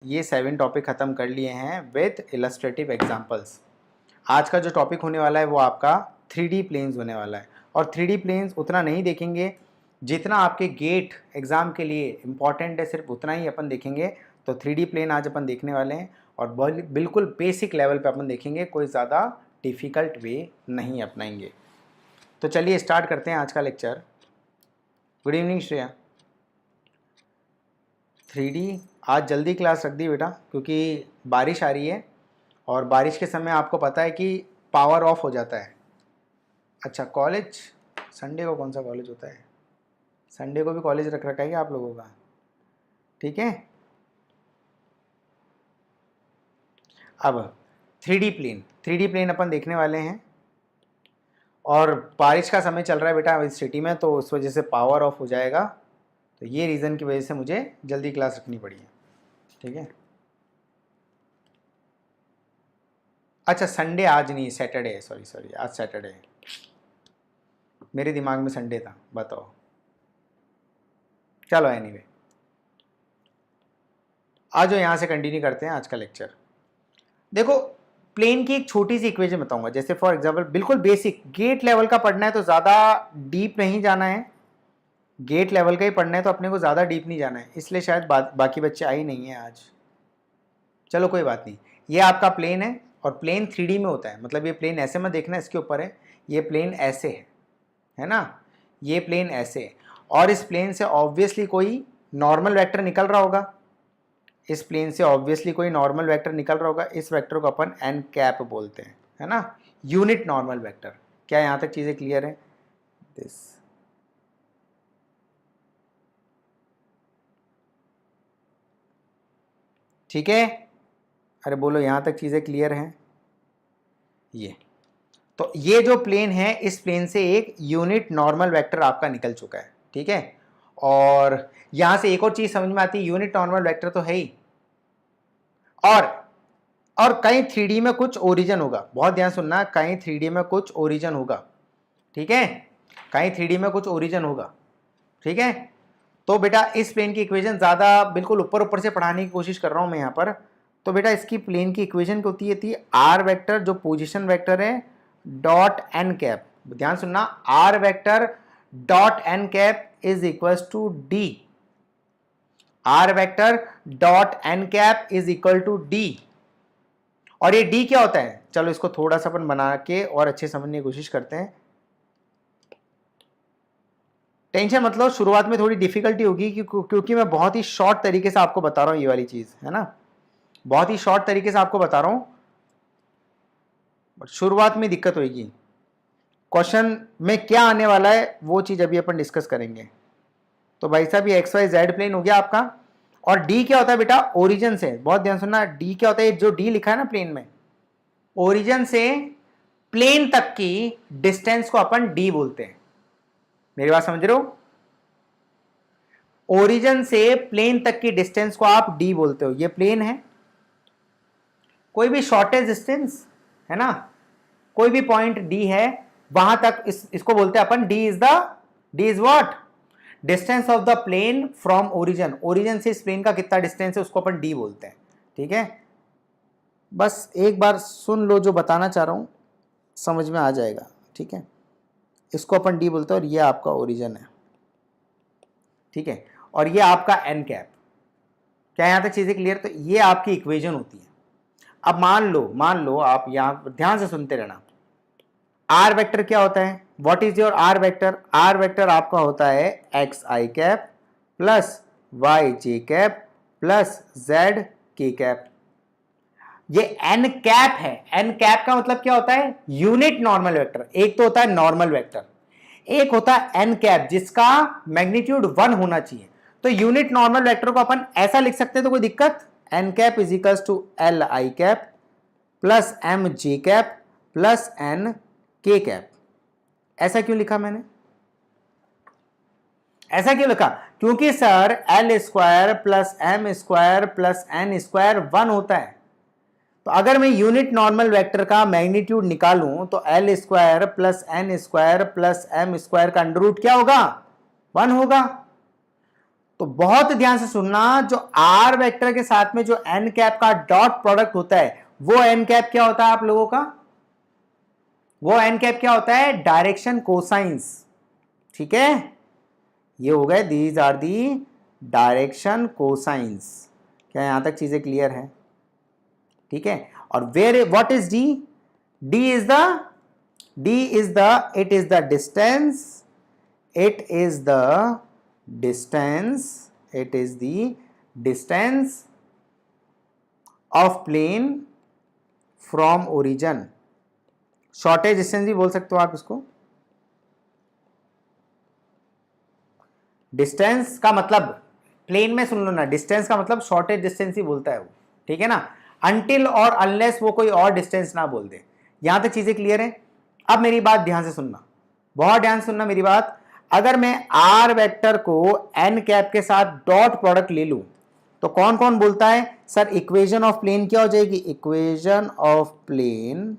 ये 7 टॉपिक ख़त्म कर लिए हैं विथ इलस्ट्रेटिव एग्जांपल्स। आज का जो टॉपिक होने वाला है वो आपका 3D प्लेन्स होने वाला है। और 3D प्लेन्स उतना नहीं देखेंगे जितना आपके गेट एग्ज़ाम के लिए इम्पॉर्टेंट है, सिर्फ उतना ही अपन देखेंगे। तो 3D प्लेन आज अपन देखने वाले हैं और बिल्कुल बेसिक लेवल पे अपन देखेंगे, कोई ज़्यादा डिफ़िकल्ट वे नहीं अपनाएंगे। तो चलिए स्टार्ट करते हैं आज का lecture. Good evening Shreya. 3D आज जल्दी क्लास रख दी बेटा, क्योंकि बारिश आ रही है और बारिश के समय आपको पता है कि पावर ऑफ हो जाता है। अच्छा, कॉलेज संडे को कौन सा कॉलेज होता है? संडे को भी कॉलेज रख रखा है क्या आप लोगों का? ठीक है। अब 3D प्लेन अपन देखने वाले हैं और बारिश का समय चल रहा है बेटा इस सिटी में, तो उस वजह से पावर ऑफ हो जाएगा। तो ये रीज़न की वजह से मुझे जल्दी क्लास रखनी पड़ी है। ठीक है। अच्छा, संडे आज नहीं, सैटरडे है। सॉरी आज सैटरडे है, मेरे दिमाग में संडे था। बताओ। चलो एनीवे, आज यहाँ से कंटिन्यू करते हैं आज का लेक्चर। देखो, प्लेन की एक छोटी सी इक्वेशन बताऊंगा। जैसे फॉर एग्जांपल बिल्कुल बेसिक गेट लेवल का पढ़ना है तो ज़्यादा डीप नहीं जाना है। गेट लेवल का ही पढ़ना है तो अपने को ज़्यादा डीप नहीं जाना है, इसलिए शायद बाकी बच्चे आए नहीं हैं आज। चलो कोई बात नहीं। ये आपका प्लेन है और प्लेन 3D में होता है, मतलब ये प्लेन ऐसे में देखना इसके ऊपर है, ये प्लेन ऐसे है ना, ये प्लेन ऐसे है। और इस प्लेन से ऑब्वियसली कोई नॉर्मल वेक्टर निकल रहा होगा। इस प्लेन से ऑब्वियसली कोई नॉर्मल वेक्टर निकल रहा होगा। इस वेक्टर को अपन एन कैप बोलते हैं, है ना, यूनिट नॉर्मल वेक्टर। क्या यहाँ तक चीज़ें क्लियर है? दिस ठीक है। अरे बोलो, यहाँ तक चीज़ें क्लियर हैं? ये तो ये जो प्लेन है, इस प्लेन से एक यूनिट नॉर्मल वेक्टर आपका निकल चुका है। ठीक है। और यहां से एक और चीज समझ में आती है, यूनिट नॉर्मल वेक्टर तो है ही, और कहीं 3D में कुछ ओरिजिन होगा। बहुत ध्यान सुनना, कहीं 3D में कुछ ओरिजिन होगा। ठीक है, कहीं 3D में कुछ ओरिजिन होगा। ठीक है। तो बेटा इस प्लेन की इक्वेशन ज्यादा बिल्कुल ऊपर ऊपर से पढ़ाने की कोशिश कर रहा हूं मैं यहां पर। तो बेटा इसकी प्लेन की इक्वेशन होती थी आर वेक्टर, जो पोजीशन वेक्टर है, डॉट एन कैप। ध्यान सुनना, r vector dot n cap is equal to d. R vector dot n cap is equal to d. और ये डी क्या होता है? चलो इसको थोड़ा सा अपन बना के और अच्छे समझने की कोशिश करते हैं। टेंशन मतलब शुरुआत में थोड़ी डिफिकल्टी होगी क्योंकि मैं बहुत ही शॉर्ट तरीके से आपको बता रहा हूं, ये वाली चीज है ना, बहुत ही शॉर्ट तरीके से आपको बता रहा हूं। शुरुआत में दिक्कत होगी। क्वेश्चन में क्या आने वाला है वो चीज अभी अपन डिस्कस करेंगे। तो भाई साहब ये एक्स वाई जेड प्लेन हो गया आपका। और डी क्या होता है बेटा? ओरिजिन से। बहुत ध्यान सुनना, डी क्या होता है? जो डी लिखा है ना प्लेन में, ओरिजिन से प्लेन तक की डिस्टेंस को अपन डी बोलते हैं। मेरी बात समझ रहे हो? ओरिजिन से प्लेन तक की डिस्टेंस को आप डी बोलते हो। ये प्लेन है, कोई भी शॉर्टेस्ट डिस्टेंस है ना, कोई भी पॉइंट डी है, वहां तक इसको बोलते हैं अपन D is what? Distance of the plane from origin. Origin से इस प्लेन का कितना डिस्टेंस है उसको अपन डी बोलते हैं। ठीक है। बस एक बार सुन लो, जो बताना चाह रहा हूं समझ में आ जाएगा। ठीक है। इसको अपन डी बोलते हैं और ये आपका ओरिजिन है। ठीक है। और ये आपका एन कैप। क्या यहां तक चीजें क्लियर? तो ये आपकी इक्वेशन होती है। अब मान लो आप यहां ध्यान से सुनते रहना। आर वेक्टर क्या होता है? What is your r vector? R vector आपका होता है x i cap plus y j cap plus z k cap. ये एन कैप है। एन कैप का मतलब क्या होता है? Unit normal vector. एक तो होता है नॉर्मल वेक्टर, एक होता है एन कैप जिसका मैग्नीट्यूड 1 होना चाहिए। तो यूनिट नॉर्मल वेक्टर को अपन ऐसा लिख सकते हैं, तो कोई दिक्कत? N cap is equal to l i cap plus m j cap plus n k cap. ऐसा क्यों लिखा मैंने? ऐसा क्यों लिखा? क्योंकि sir l square plus m square plus n square 1 होता है। तो अगर मैं यूनिट नॉर्मल वेक्टर का मैग्नीट्यूड निकालूं तो l square plus n square plus m square का अंडर रूट क्या होगा? 1 होगा। तो बहुत ध्यान से सुनना, जो आर वेक्टर के साथ में जो एन कैप का डॉट प्रोडक्ट होता है वो एन कैप क्या होता है आप लोगों का, वो एन कैप क्या होता है, डायरेक्शन कोसाइंस। ठीक है, ये हो गए, these are the direction cosines. क्या यहां तक चीजें क्लियर है? ठीक है, और where what is d, d is the it is the distance, it is the distance, it is the distance of plane from origin, shortage distance भी बोल सकते हो आप इसको। डिस्टेंस का मतलब प्लेन में सुन लो ना, डिस्टेंस का मतलब शॉर्टेज डिस्टेंस ही बोलता है वो, ठीक है ना, अनटिल और अनलेस वो कोई और डिस्टेंस ना बोल दे। यहां तक चीजें क्लियर है? अब मेरी बात ध्यान से सुनना, बहुत ध्यान से सुनना मेरी बात। अगर मैं आर वेक्टर को एन कैप के साथ डॉट प्रोडक्ट ले लूं तो कौन कौन बोलता है सर इक्वेशन ऑफ प्लेन क्या हो जाएगी, equation of plane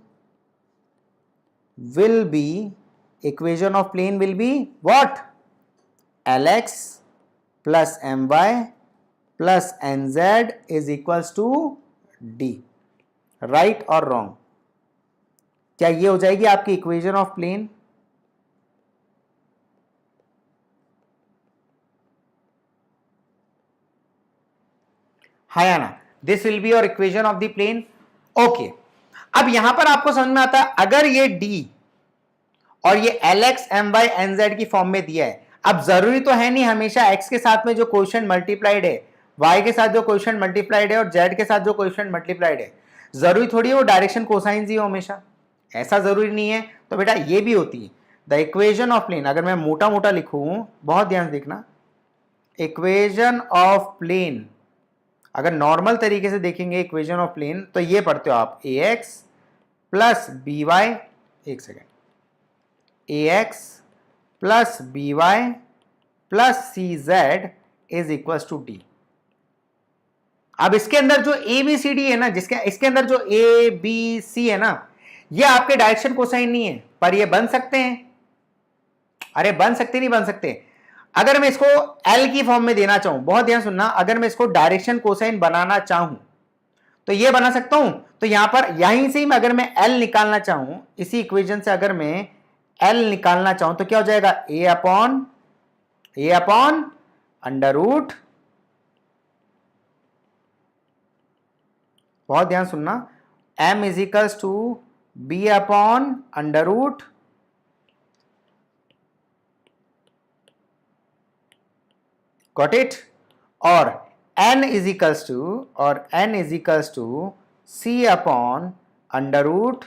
will be, equation of plane will be what, Lx plus my plus nz is equals to d। Right और रॉन्ग? क्या ये हो जाएगी आपकी इक्वेशन ऑफ प्लेन? हाँ या ना, this will be your equation of the plane. Okay, अब यहां पर आपको समझ में आता है अगर ये d और ये Lx my nz की फॉर्म में दिया है, अब जरूरी तो है नहीं हमेशा x के साथ में जो कोएफिशिएंट मल्टीप्लाइड है, y के साथ जो कोएफिशिएंट मल्टीप्लाइड है और z के साथ जो कोएफिशिएंट मल्टीप्लाइड है, जरूरी थोड़ी है वो डायरेक्शन कोसाइंस ही हो हमेशा, ऐसा जरूरी नहीं है। तो बेटा ये भी होती है द इक्वेशन ऑफ प्लेन, अगर मैं मोटा मोटा लिखूं, बहुत ध्यान से देखना, इक्वेशन ऑफ प्लेन अगर नॉर्मल तरीके से देखेंगे इक्वेशन ऑफ प्लेन तो ये पढ़ते हो आप ax प्लस बी वाई, एक second, ax plus b y plus c z is equal to d. अब इसके अंदर जो ए बी सी डी है ना, जिसके इसके अंदर जो ए बी सी है ना, ये आपके डायरेक्शन कोसाइन नहीं है, पर ये बन सकते हैं। अरे बन सकते नहीं बन सकते, अगर मैं इसको L की फॉर्म में देना चाहूं, बहुत ध्यान सुनना, अगर मैं इसको डायरेक्शन कोसाइन बनाना चाहूं तो ये बना सकता हूं। तो यहां पर यहीं से ही अगर मैं L निकालना चाहूं, इसी इक्वेशन से अगर मैं L निकालना चाहूं तो क्या हो जाएगा, ए अपॉन अंडर रूट, बहुत ध्यान सुनना, m is equals to b upon under root got it, और n is equals to c upon under root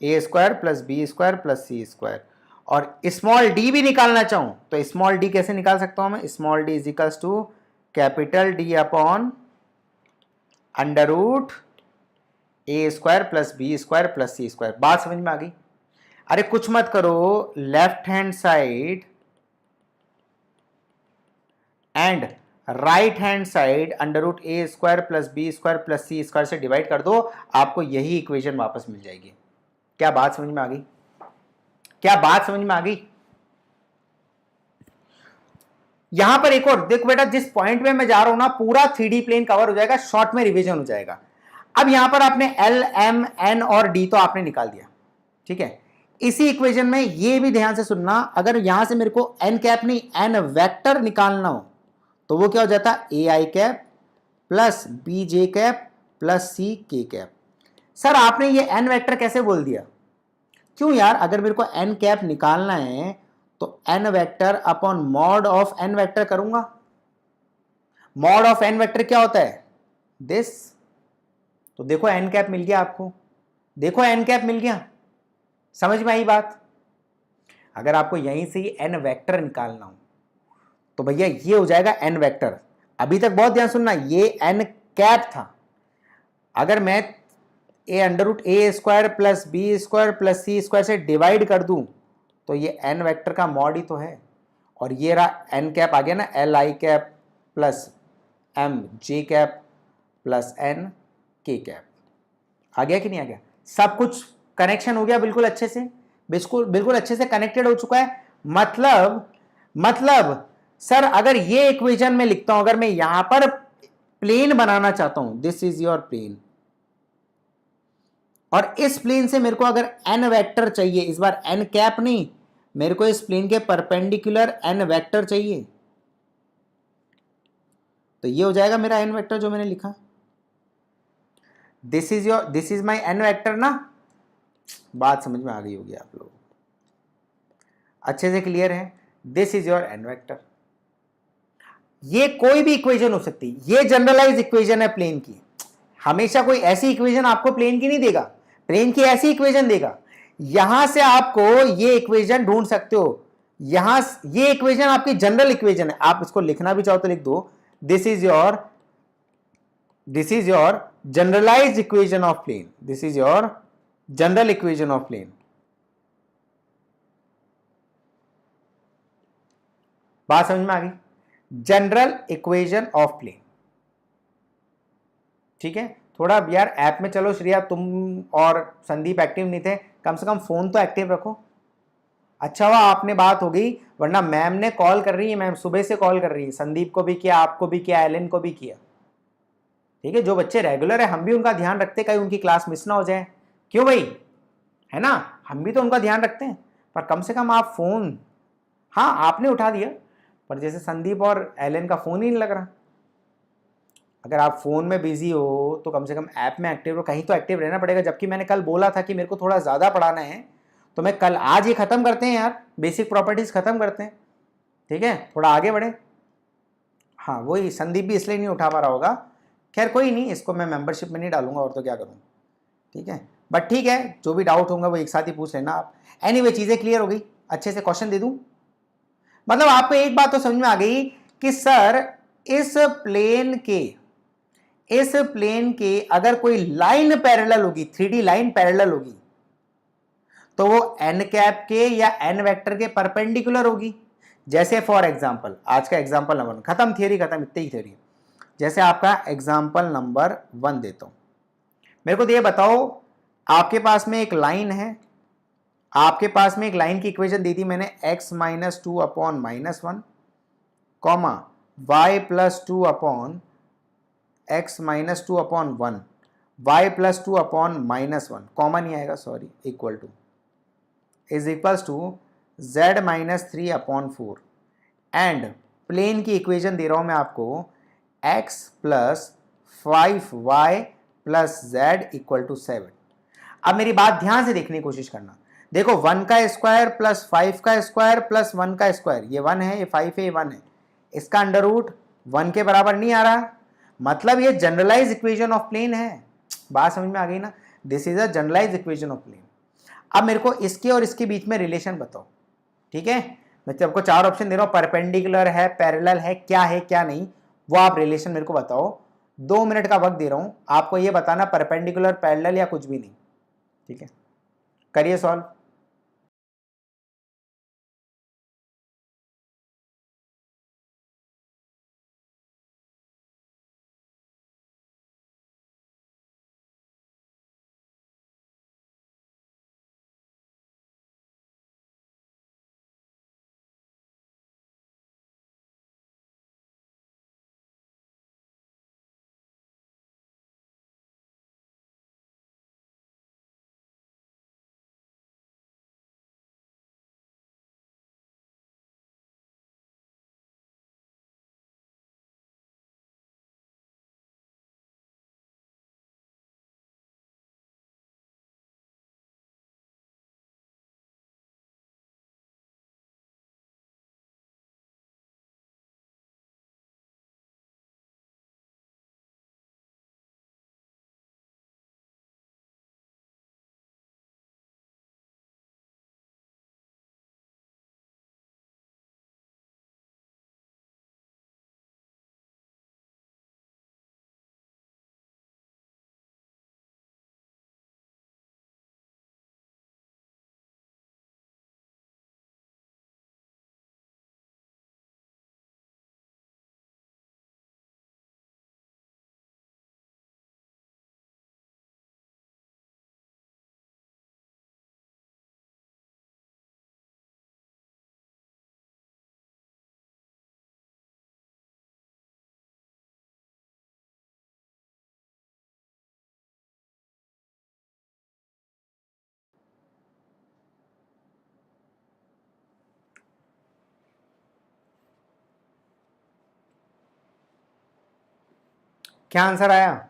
A square plus B square plus C square. और स्मॉल डी भी निकालना चाहूं तो small D कैसे निकाल सकता हूं मैं, small d is equals to capital D upon under root A square plus B square plus C square. बात समझ में आ गई? अरे कुछ मत करो, left hand side and right hand side under root A square plus B square plus C square से डिवाइड कर दो, आपको यही इक्वेशन वापस मिल जाएगी। क्या बात समझ में आ गई? क्या बात समझ में आ गई? यहां पर एक और देखो बेटा, जिस पॉइंट में मैं जा रहा हूं ना, पूरा 3D प्लेन कवर हो जाएगा, शॉर्ट में रिवीजन हो जाएगा। अब यहां पर आपने L, M, N और D तो आपने निकाल दिया, ठीक है। इसी इक्वेशन में ये भी ध्यान से सुनना, अगर यहां से मेरे को n कैप नहीं n वेक्टर निकालना हो तो वो क्या हो जाता, A I cap plus B J cap plus C K cap. Sir आपने ये n वेक्टर कैसे बोल दिया? क्यों यार, अगर मेरे को n कैप निकालना है तो n vector upon mod of n vector करूंगा। मॉड ऑफ n वेक्टर क्या होता है, दिस। तो देखो n कैप मिल गया आपको, देखो n कैप मिल गया, समझ में आई बात? अगर आपको यहीं से ही n वेक्टर निकालना हो तो भैया ये हो जाएगा n वेक्टर। अभी तक बहुत ध्यान सुनना, ये n कैप था। अगर मैं A under root A square plus B square plus C square से डिवाइड कर दूं तो ये n वेक्टर का मॉड ही तो है, और ये रहा n कैप आ गया ना, l i cap plus m j cap plus n k cap. आ गया कि नहीं आ गया? सब कुछ कनेक्शन हो गया बिल्कुल अच्छे से, बिल्कुल अच्छे से कनेक्टेड हो चुका है। मतलब सर अगर ये इक्वेशन में लिखता हूं, अगर मैं यहां पर प्लेन बनाना चाहता हूं, दिस इज योर प्लेन, और इस प्लेन से मेरे को अगर एन वेक्टर चाहिए, इस बार एन कैप नहीं, मेरे को इस प्लेन के परपेंडिकुलर एन वेक्टर चाहिए, तो ये हो जाएगा मेरा एन वेक्टर जो मैंने लिखा। This is my n vector ना। बात समझ में आ गई होगी आप लोग, अच्छे से क्लियर है। This is your n vector. ये कोई भी इक्वेशन हो सकती है, ये जनरलाइज इक्वेशन है प्लेन की। हमेशा कोई ऐसी इक्वेशन आपको प्लेन की नहीं देगा, प्लेन की ऐसी इक्वेशन देगा। यहां से आपको ये इक्वेशन ढूंढ सकते हो, यहां ये इक्वेशन आपकी जनरल इक्वेशन है, आप इसको लिखना भी चाहो तो लिख दो, this is your generalised equation of plane, this is your general equation of plane. बात समझ में आ गई, जनरल इक्वेशन ऑफ प्लेन। ठीक है, थोड़ा यार ऐप में चलो श्रेया, तुम और संदीप एक्टिव नहीं थे, कम से कम फोन तो एक्टिव रखो। अच्छा हुआ आपने बात हो गई, वरना मैम ने कॉल कर रही है, मैम सुबह से कॉल कर रही है, संदीप को भी किया, आपको भी किया, एलन को भी किया। ठीक है, जो बच्चे रेगुलर है हम भी उनका ध्यान रखते, कहीं उनकी क्लास मिस ना हो जाए, क्यों भाई, है ना, हम भी तो उनका ध्यान रखते हैं, पर कम से कम आप फोन, हाँ आपने उठा दिया, पर जैसे संदीप और एलन का फोन ही नहीं लग रहा। अगर आप फोन में बिजी हो तो कम से कम ऐप में एक्टिव हो, कहीं तो एक्टिव रहना पड़ेगा। जबकि मैंने कल बोला था कि मेरे को थोड़ा ज़्यादा पढ़ाना है, तो मैं कल आज ही ख़त्म करते हैं यार, बेसिक प्रॉपर्टीज़ ख़त्म करते हैं, ठीक है, थोड़ा आगे बढ़े। हाँ वही, संदीप भी इसलिए नहीं उठा पा रहा होगा, खैर कोई नहीं, इसको मैं मेंबरशिप में नहीं डालूंगा, और तो क्या करूँ, ठीक है। बट ठीक है, जो भी डाउट होगा वो एक साथ ही पूछ लेना आप। एनीवे चीज़ें क्लियर हो गई, अच्छे से क्वेश्चन दे दूँ। मतलब आपको एक बात तो समझ में आ गई कि सर इस प्लेन के अगर कोई लाइन पैरेलल होगी, 3D लाइन पैरेलल होगी, तो वो एन कैप के या एन वेक्टर के परपेंडिकुलर होगी। जैसे फॉर एग्जांपल, आज का एग्जांपल नंबर 1 खत्म, थियरी खत्म, इतनी ही थियरी। जैसे आपका एग्जांपल नंबर 1 देता हूं, मेरे को तो ये बताओ, आपके पास में एक लाइन है, आपके पास में एक लाइन की इक्वेशन दी थी मैंने, x-2/-1 comma y+2/x-2/1 y+2/-1 common ही आएगा, sorry, equal to is equals to z-3/4 and plane की इक्वेशन दे रहा हूं मैं आपको, x+5y+z=7। अब मेरी बात ध्यान से देखने की कोशिश करना, देखो 1 का स्क्वायर प्लस 5 का स्क्वायर प्लस 1 का स्क्वायर, ये 1 है, ये 5 है, ये 1 है, इसका अंडर रूट 1 के बराबर नहीं आ रहा, मतलब ये जनरलाइज इक्वेशन ऑफ प्लेन है। बात समझ में आ गई ना, this is a generalise equation of plane. अब मेरे को इसके और इसके बीच में रिलेशन बताओ, ठीक है, मैं आपको 4 ऑप्शन दे रहा हूं, परपेंडिकुलर है, पैरेलल है क्या नहीं, वो आप रिलेशन मेरे को बताओ। 2 मिनट का वक्त दे रहा हूं आपको, ये बताना परपेंडिकुलर, पैरेलल या कुछ भी नहीं, ठीक है, करिए सॉल्व। क्या आंसर आया?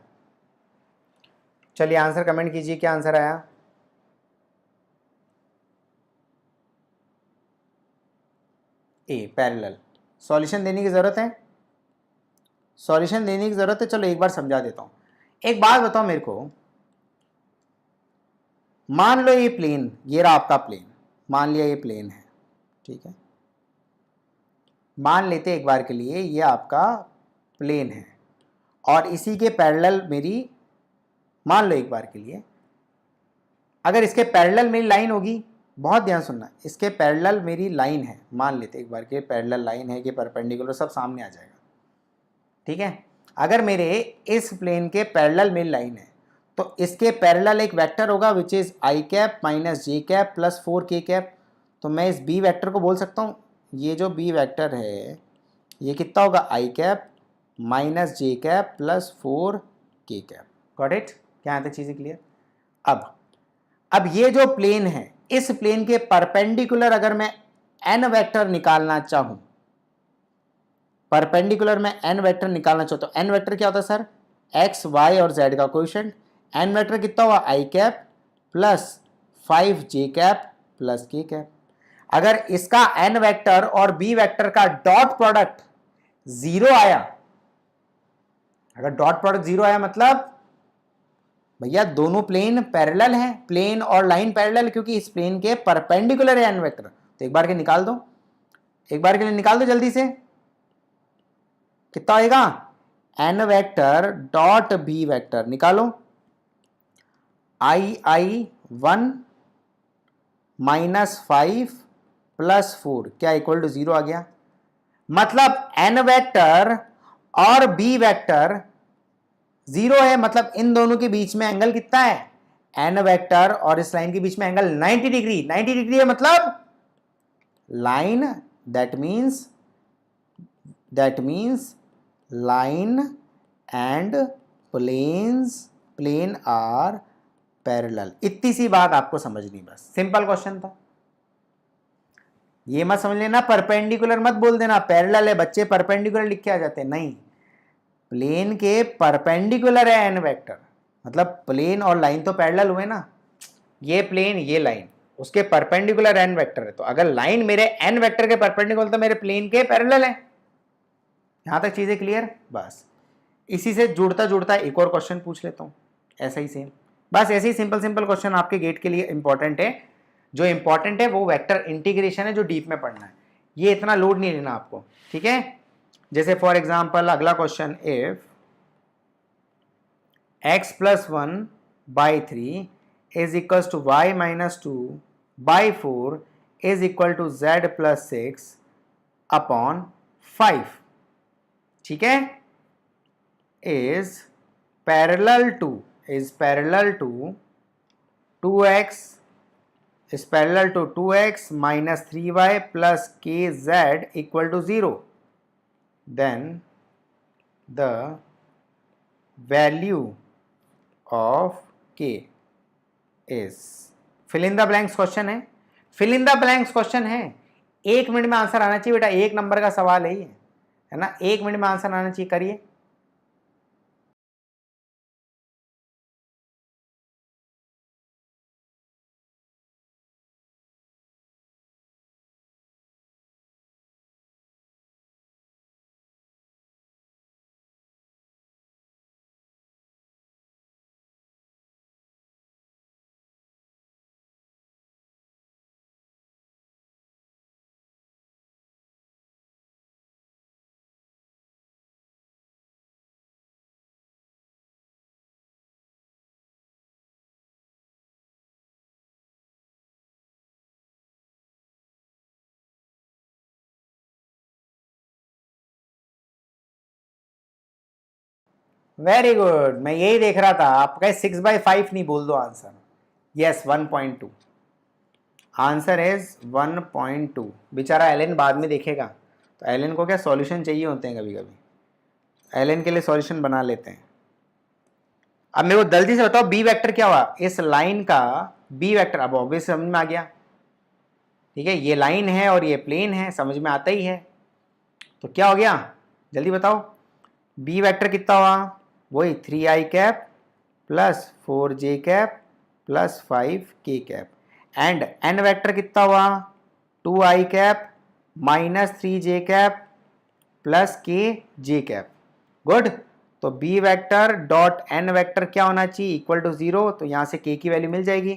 चलिए आंसर कमेंट कीजिए, क्या आंसर आया? ए, पैरेलल। सॉल्यूशन देने की जरूरत है? सॉल्यूशन देने की जरूरत है? चलो एक बार समझा देता हूं। एक बात बताओ मेरे को, मान लो ये प्लेन, ये रहा आपका प्लेन, मान लिया ये प्लेन है, ठीक है। मान लेते एक बार के लिए ये आपका प्लेन है और इसी के पैरेलल मेरी, मान लो एक बार के लिए अगर इसके पैरेलल मेरी लाइन होगी, बहुत ध्यान सुनना, इसके पैरेलल मेरी लाइन है, मान लेते एक बार के पैरेलल लाइन है कि परपेंडिकुलर, सब सामने आ जाएगा, ठीक है। अगर मेरे इस प्लेन के पैरेलल मेरी लाइन है तो इसके पैरेलल एक वेक्टर होगा which is I cap minus J cap plus 4 के कैप। तो मैं इस बी वेक्टर को बोल सकता हूँ, ये जो बी वेक्टर है ये कितना होगा, आई कैप माइनस जे कैप प्लस 4 के कैप। Got it? क्या यहाँ तक चीज़ें क्लियर? अब ये जो प्लेन है, इस प्लेन के परपेंडिकुलर अगर मैं एन वेक्टर निकालना चाहूं, परपेंडिकुलर में एन वेक्टर निकालना चाहता हूं, एन वेक्टर क्या होता है सर? एक्स वाई और जेड का कोएफिशिएंट। एन वेक्टर कितना हुआ, आई कैप प्लस 5 जे कैप प्लस के कैप। अगर इसका एन वेक्टर और बी वेक्टर का डॉट प्रोडक्ट 0 आया, अगर डॉट प्रोडक्ट 0 आया मतलब भैया दोनों प्लेन पैरेलल हैं, प्लेन और लाइन पैरेलल, क्योंकि इस प्लेन के परपेंडिकुलर है एन वेक्टर। तो एक बार के निकाल दो, एक बार के लिए निकाल दो जल्दी से, कितना आएगा, n vector dot b vector निकालो, i1 माइनस 5 प्लस 4 क्या इक्वल टू 0 आ गया। मतलब एन वेक्टर और बी वेक्टर 0 है, मतलब इन दोनों के बीच में एंगल कितना है, एन वेक्टर और इस लाइन के बीच में एंगल 90 डिग्री। 90 डिग्री है मतलब line, that means line and plane are parallel. इतनी सी बात आपको समझनी, बस सिंपल क्वेश्चन था। ये मत समझ लेना परपेंडिकुलर मत बोल देना, पैरेलल है, बच्चे परपेंडिकुलर लिख के आ जाते हैं, नहीं, प्लेन के परपेंडिकुलर है एन वेक्टर, मतलब प्लेन और लाइन तो पैरेलल हुए ना, ये प्लेन ये लाइन, उसके परपेंडिकुलर एन वेक्टर है। तो अगर लाइन मेरे एन वेक्टर के परपेंडिकुलर तो मेरे प्लेन के पैरेलल है। यहां तक चीजें क्लियर? बस इसी से जुड़ता जुड़ता एक और क्वेश्चन पूछ लेता हूं, ऐसा ही सेम, बस ऐसे ही सिंपल क्वेश्चन आपके गेट के लिए इंपॉर्टेंट है। जो इंपॉर्टेंट है वो वेक्टर इंटीग्रेशन है, जो डीप में पढ़ना है, ये इतना लोड नहीं लेना आपको, ठीक है। जैसे फॉर एग्जाम्पल अगला question, if x plus 1 by 3 is equal to y minus 2 by 4 is equal to z plus 6 upon 5, ठीक है, is parallel to 2x is parallel to 2x minus 3y plus kz equal to 0, then the value of k is, fill in the blanks question है, fill in the blanks question है, 1 minute में answer आना चाहिए बेटा, 1 number का सवाल है ये, है ना, 1 मिनट में आंसर आना चाहिए, करिए। वेरी गुड, मैं यही देख रहा था, आप कहे 6/5 नहीं, बोल दो आंसर, यस 1.2, आंसर इज 1.2। बेचारा एलन बाद में देखेगा, तो एलन को क्या सॉल्यूशन चाहिए होते हैं, कभी कभी एलन के लिए सॉल्यूशन बना लेते हैं। अब मेरे को जल्दी से बताओ बी वेक्टर क्या हुआ, इस लाइन का बी वेक्टर, अब ऑब्वियस समझ में आ गया, ठीक है, ये लाइन है और ये प्लेन है, समझ में आता ही है। तो क्या हो गया, जल्दी बताओ, बी वेक्टर कितना हुआ, वही 3i cap plus 4j cap plus 5k cap, and n vector कितना हुआ 2i cap minus 3j cap plus kj cap. Good. तो b vector dot n vector क्या होना चाहिए, इक्वल टू 0, तो यहां से k की वैल्यू मिल जाएगी।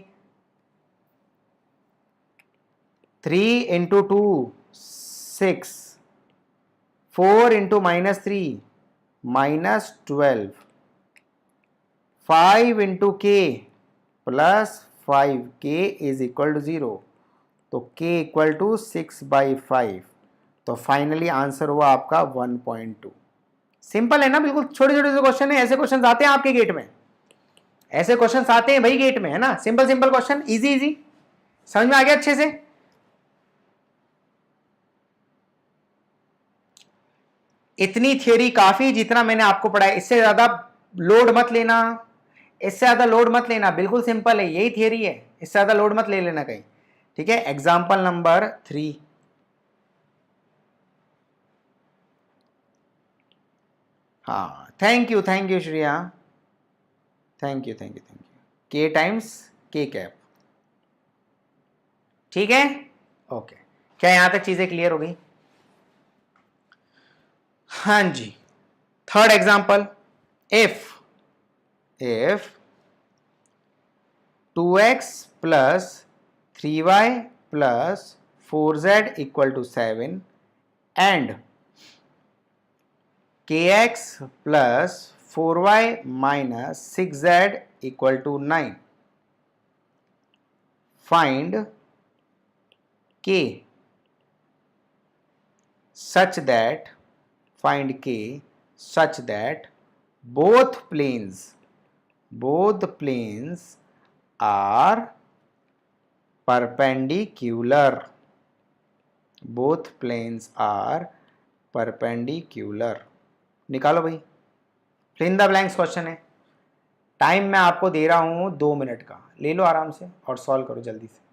3 into 2 6, 4 into minus 3 minus 12, 5 into k plus 5k is equal to 0, तो k इक्वल टू 6/5, तो फाइनली आंसर हुआ आपका 1.2। सिंपल है ना, बिल्कुल छोटे छोटे से क्वेश्चन है, ऐसे क्वेश्चन आते हैं आपके गेट में, ऐसे क्वेश्चन आते हैं भाई गेट में, है ना, simple simple question, easy easy. समझ में आ गया अच्छे से? इतनी थियोरी काफी, जितना मैंने आपको पढ़ाया, इससे ज्यादा लोड मत लेना, इससे ज्यादा लोड मत लेना, बिल्कुल सिंपल है, यही थियोरी है, इससे ज्यादा लोड मत ले लेना कहीं। ठीक है, एग्जाम्पल नंबर 3। हाँ, thank you Shreya, thank you k times k cap. ठीक है, ओके, क्या यहां तक चीजें क्लियर हो गई? हाँ जी, third example, if 2x plus 3y plus 4z equal to 7 and kx plus 4y minus 6z equal to 9, find k such that both planes are perpendicular, निकालो भाई, fill in the blanks question है। Time मैं आपको दे रहा हूं 2 minute का, ले लो आराम से और सॉल्व करो जल्दी से।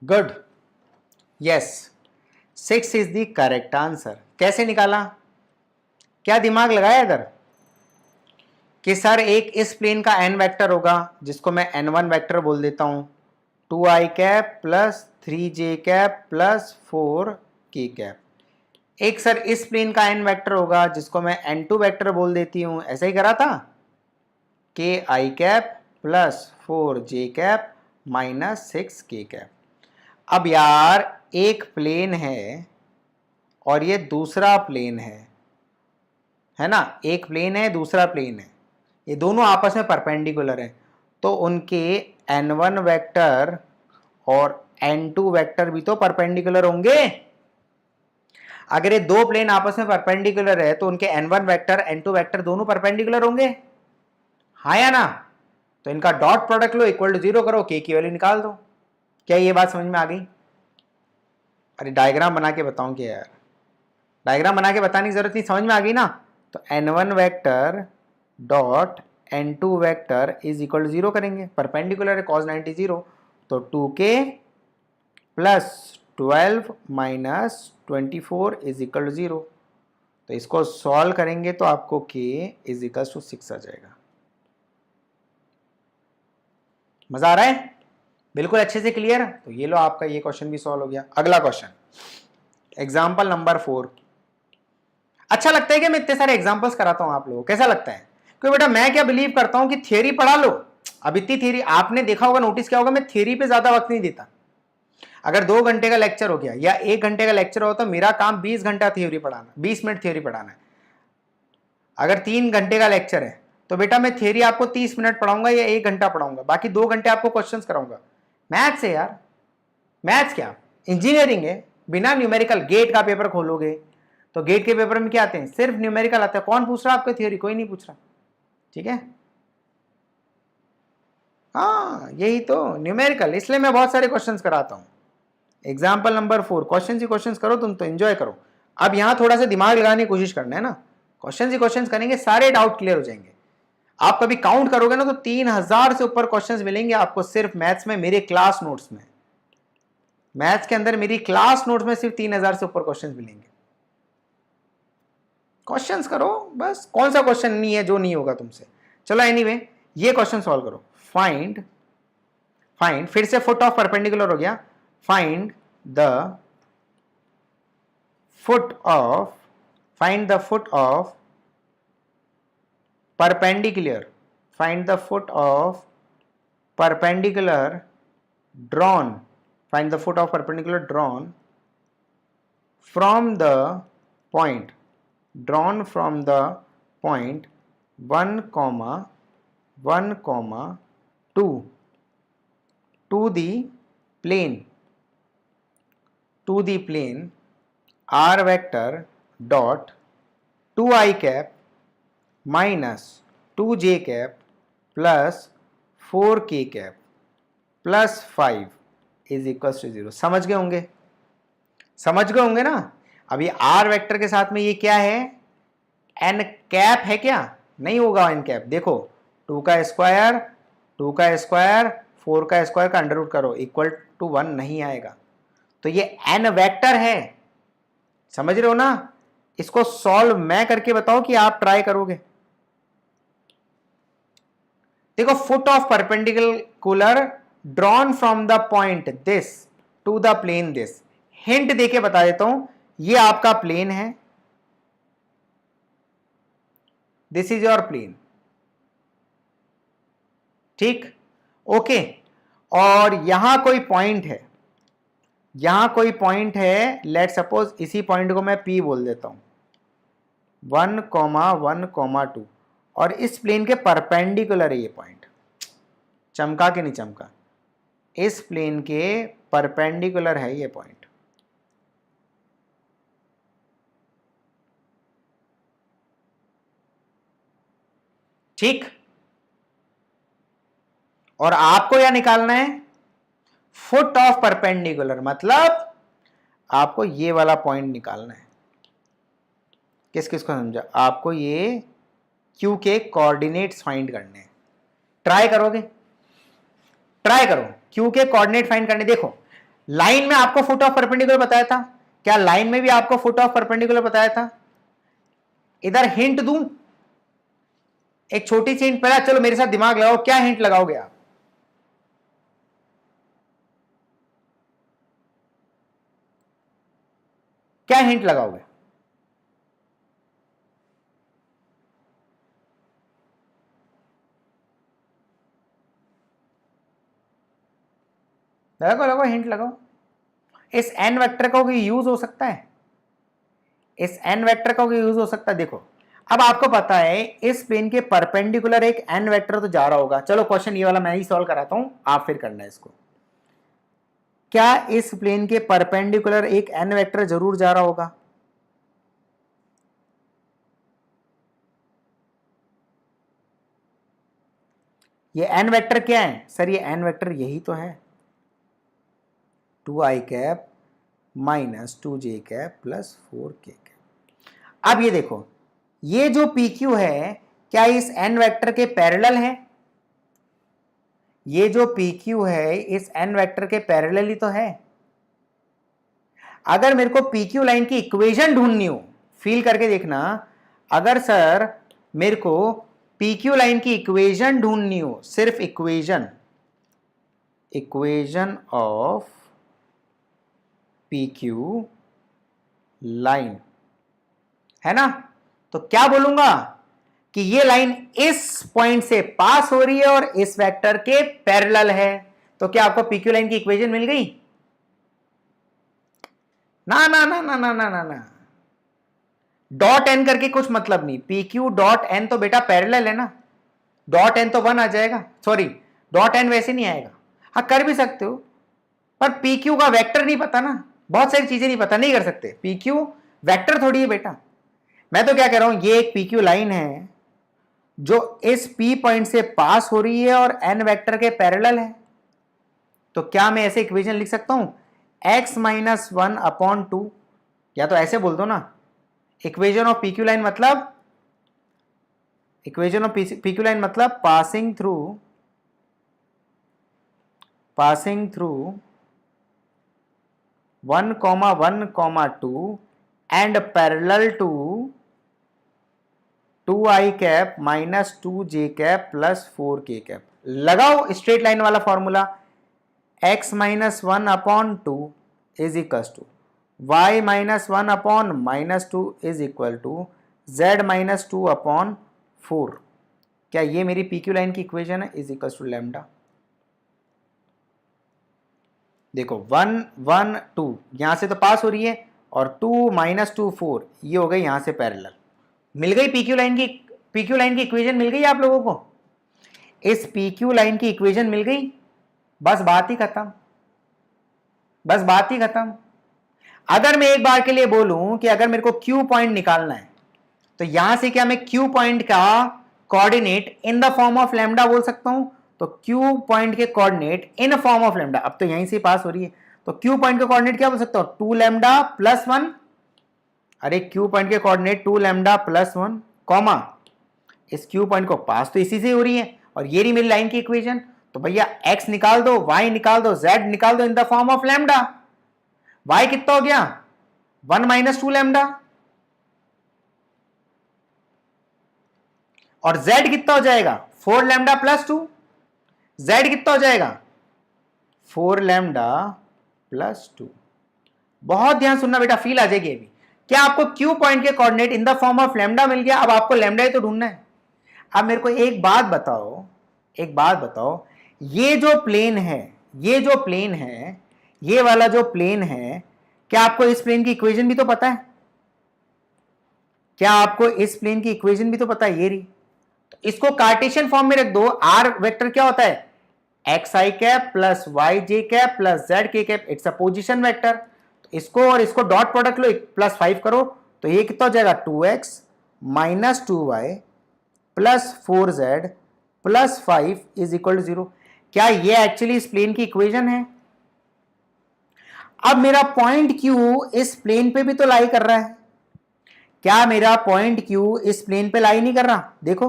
Good, yes, 6 is the correct answer. कैसे निकाला, क्या दिमाग लगाया इधर कि सर एक इस प्लेन का n वेक्टर होगा जिसको मैं n1 वेक्टर बोल देता हूं, 2i cap plus 3j cap plus 4k cap. एक सर इस प्लेन का n वेक्टर होगा जिसको मैं n2 वेक्टर बोल देती हूं, ऐसा ही करा था, ki cap plus 4j cap minus 6k cap. अब यार एक प्लेन है और ये दूसरा प्लेन है ना, एक प्लेन है दूसरा प्लेन है, ये दोनों आपस में परपेंडिकुलर हैं, तो उनके n1 वेक्टर और n2 वेक्टर भी तो परपेंडिकुलर होंगे, अगर ये दो प्लेन आपस में परपेंडिकुलर है तो उनके n1 वेक्टर n2 वेक्टर दोनों परपेंडिकुलर होंगे, हाँ या ना? तो इनका डॉट प्रोडक्ट लो, इक्वल टू 0 करो, k की वैल्यू निकाल दो। क्या ये बात समझ में आ गई? अरे डायग्राम बना के बताऊं क्या यार? डायग्राम बना के बताने की जरूरत नहीं, समझ में आ गई ना? तो n1 vector dot n2 vector is equal to 0 करेंगे, परपेंडिकुलर है, cos 90 0, तो 2k plus 12 minus 24 is equal to 0। तो इसको सॉल्व करेंगे तो आपको k इज इक्वल टू 6 आ जाएगा। मजा आ रहा है? बिल्कुल अच्छे से क्लियर? तो ये लो, आपका ये क्वेश्चन भी सॉल्व हो गया। अगला क्वेश्चन, एग्जाम्पल नंबर 4। अच्छा लगता है कि मैं इतने सारे एग्जाम्पल्स कराता हूं आप लोगों को? कैसा लगता है? क्योंकि बेटा मैं क्या बिलीव करता हूं कि थियरी पढ़ा लो। अब इतनी थियरी आपने देखा होगा, नोटिस किया होगा, मैं थियरी पे ज्यादा वक्त नहीं देता। अगर 2 घंटे का लेक्चर हो गया या 1 घंटे का लेक्चर हो तो मेरा काम 20 घंटा थ्योरी पढ़ाना, 20 मिनट थ्योरी पढ़ाना है। अगर 3 घंटे का लेक्चर है तो बेटा मैं थ्योरी आपको 30 मिनट पढ़ाऊंगा या 1 घंटा पढ़ाऊंगा, बाकी 2 घंटे आपको क्वेश्चंस कराऊंगा। मैथ्स है यार, मैथ्स क्या इंजीनियरिंग है। बिना न्यूमेरिकल, गेट का पेपर खोलोगे तो गेट के पेपर में क्या आते हैं? सिर्फ न्यूमेरिकल आते हैं। कौन पूछ रहा है आपको थ्योरी? कोई नहीं पूछ रहा, ठीक है? हाँ यही तो न्यूमेरिकल, इसलिए मैं बहुत सारे क्वेश्चंस कराता हूं। एग्जाम्पल नंबर 4, क्वेश्चन ही क्वेश्चंस करो तुम तो, एंजॉय करो। अब यहां थोड़ा सा दिमाग लगाने की कोशिश करना है ना, क्वेश्चन ही क्वेश्चंस करेंगे, सारे डाउट क्लियर हो जाएंगे। आप कभी काउंट करोगे ना तो 3000 से ऊपर क्वेश्चंस मिलेंगे आपको सिर्फ मैथ्स में, मेरे क्लास नोट्स में। मैथ्स के अंदर मेरी क्लास नोट्स में सिर्फ 3000 से ऊपर क्वेश्चंस मिलेंगे। क्वेश्चंस करो बस, कौन सा क्वेश्चन नहीं है जो नहीं होगा तुमसे? चलो एनीवे, ये क्वेश्चन सॉल्व करो। फाइंड फिर से फुट ऑफ परपेंडिकुलर हो गया। Find the foot of perpendicular, find the foot of perpendicular drawn, find the foot of perpendicular drawn from the point 1, 2 to the plane r vector dot 2i cap minus 2j cap plus 4k cap plus 5 is equal to 0। समझ गए होंगे ना? अब ये r vector के साथ में ये क्या है? n कैप है क्या? नहीं होगा n कैप। देखो 2 का स्क्वायर 4 का स्क्वायर का अंडर रूट करो, इक्वल टू 1 नहीं आएगा। तो ये n वेक्टर है, समझ रहे हो ना? इसको सॉल्व मैं करके बताओ कि आप ट्राई करोगे? देखो, foot of perpendicular drawn from the point this to the plane this. Hint देके बता देता हूं, ये आपका प्लेन है, दिस इज योर प्लेन, ठीक? ओके, और यहां कोई पॉइंट है, लेट सपोज इसी पॉइंट को मैं P बोल देता हूं, 1, 1, 2, और इस प्लेन के परपेंडिकुलर है ये पॉइंट। चमका कि नहीं चमका? इस प्लेन के परपेंडिकुलर है ये पॉइंट, ठीक? और आपको यह निकालना है फुट ऑफ परपेंडिकुलर, मतलब आपको ये वाला पॉइंट निकालना है। किस को समझा? आपको ये Q के कोऑर्डिनेट्स फाइंड करने हैं। ट्राई करो, Q के कोऑर्डिनेट फाइंड करने। देखो, लाइन में आपको फुट ऑफ परपेंडिकुलर बताया था, क्या लाइन में भी आपको फुट ऑफ परपेंडिकुलर बताया था? इधर हिंट दूं, एक छोटी सी हिंट। पहला चलो मेरे साथ दिमाग लगाओ, क्या हिंट लगाओगे आप? क्या हिंट लगाओगे? लगाओ हिंट लगाओ। इस एन वेक्टर का कोई यूज हो सकता है? देखो, अब आपको पता है इस प्लेन के परपेंडिकुलर एक एन वेक्टर तो जा रहा होगा। चलो क्वेश्चन ये वाला मैं ही सॉल्व कराता हूं, आप फिर करना है इसको। क्या इस प्लेन के परपेंडिकुलर एक एन वेक्टर जरूर जा रहा होगा? ये एन वेक्टर क्या है सर? ये एन वेक्टर यही तो है, 2i cap minus 2j cap plus 4k cap. अब ये देखो, ये जो PQ है क्या इस एन वेक्टर के पैरेलल है? ये जो PQ है इस एन वेक्टर के पैरेलल ही तो है। अगर मेरे को PQ लाइन की इक्वेशन ढूंढनी हो, फील करके देखना, अगर सर मेरे को PQ लाइन की इक्वेशन ढूंढनी हो, सिर्फ इक्वेशन ऑफ PQ लाइन, है ना, तो क्या बोलूंगा कि ये लाइन इस पॉइंट से पास हो रही है और इस वेक्टर के पैरेलल है। तो क्या आपको PQ लाइन की इक्वेशन मिल गई? ना ना ना ना ना ना ना ना, डॉट एन करके कुछ मतलब नहीं, PQ डॉट एन तो बेटा पैरेलल है ना, डॉट एन तो 1 आ जाएगा, सॉरी डॉट एन वैसे नहीं आएगा। हाँ कर भी सकते हो, पर PQ का वेक्टर नहीं पता ना, बहुत सारी चीजें नहीं पता, नहीं कर सकते। PQ वेक्टर थोड़ी है बेटा। मैं तो क्या कह रहा हूं, ये एक PQ लाइन है जो इस P पॉइंट से पास हो रही है और n वेक्टर के पैरेलल है। तो क्या मैं ऐसे इक्वेशन लिख सकता हूं, x माइनस 1 अपॉन 2, या तो ऐसे बोल दो ना, इक्वेशन ऑफ PQ लाइन मतलब, इक्वेशन ऑफ PQ लाइन मतलब passing through 1, 1, 2 and parallel to 2i cap minus 2j cap plus 4k cap. लगाओ स्ट्रेट लाइन वाला formula, x minus 1 upon 2 is equal to y minus 1 upon minus 2 is equal to z minus 2 upon 4। क्या ये मेरी PQ line की equation है? Is equal to lambda. देखो 1, 1, 2 यहां से तो पास हो रही है, और 2 माइनस 2 4 ये हो गई यहां से पैरेलल। मिल गई PQ लाइन की इक्वेशन मिल गई आप लोगों को? इस PQ लाइन की इक्वेशन मिल गई, बस बात ही खत्म, बस बात ही खत्म। अगर मैं एक बार के लिए बोलूं कि अगर मेरे को Q पॉइंट निकालना है, तो यहां से क्या मैं Q पॉइंट का coordinate in the form of lambda बोल सकता हूं? तो Q पॉइंट के coordinate in form of lambda, अब तो यहीं से पास हो रही है, तो Q पॉइंट के कोऑर्डिनेट क्या बोल सकता हूं? 2 लैम्डा प्लस 1। अरे Q पॉइंट के कोऑर्डिनेट 2 लैम्डा प्लस 1, कॉमा इस Q पॉइंट को पास तो इसी से हो रही है, और ये रही मेरी लाइन की इक्वेशन। तो भैया x निकाल दो, y निकाल दो, z निकाल दो इन the form of lambda. y कितना हो गया? 1 माइनस 2 लैम्डा, और z कितना हो जाएगा? 4 लैम्डा प्लस 2। z कितना हो जाएगा? 4 लैम्डा प्लस 2। बहुत ध्यान सुनना बेटा, फील आ जाएगी अभी। क्या आपको Q पॉइंट के coordinate in the form of lambda मिल गया? अब आपको लैम्डा ही तो ढूंढना है। अब मेरे को एक बात बताओ, ये जो प्लेन है, ये वाला जो प्लेन है, क्या आपको इस प्लेन की इक्वेशन भी तो पता है? क्या आपको इस प्लेन की इक्वेशन भी तो पता है? ये रही, तो इसको कार्टेशियन फॉर्म में रख दो। आर वेक्टर क्या होता है? xi cap plus yj cap plus zk cap, it's a position vector. तो इसको और इसको डॉट प्रोडक्ट लो, प्लस 5 करो, तो ये कितना हो जाएगा? 2x minus 2y plus 4z plus 5 is equal to 0। क्या ये एक्चुअली इस प्लेन की इक्वेशन है? अब मेरा पॉइंट Q इस प्लेन पे भी तो लाई कर रहा है। क्या मेरा पॉइंट Q इस प्लेन पे लाई नहीं कर रहा? देखो,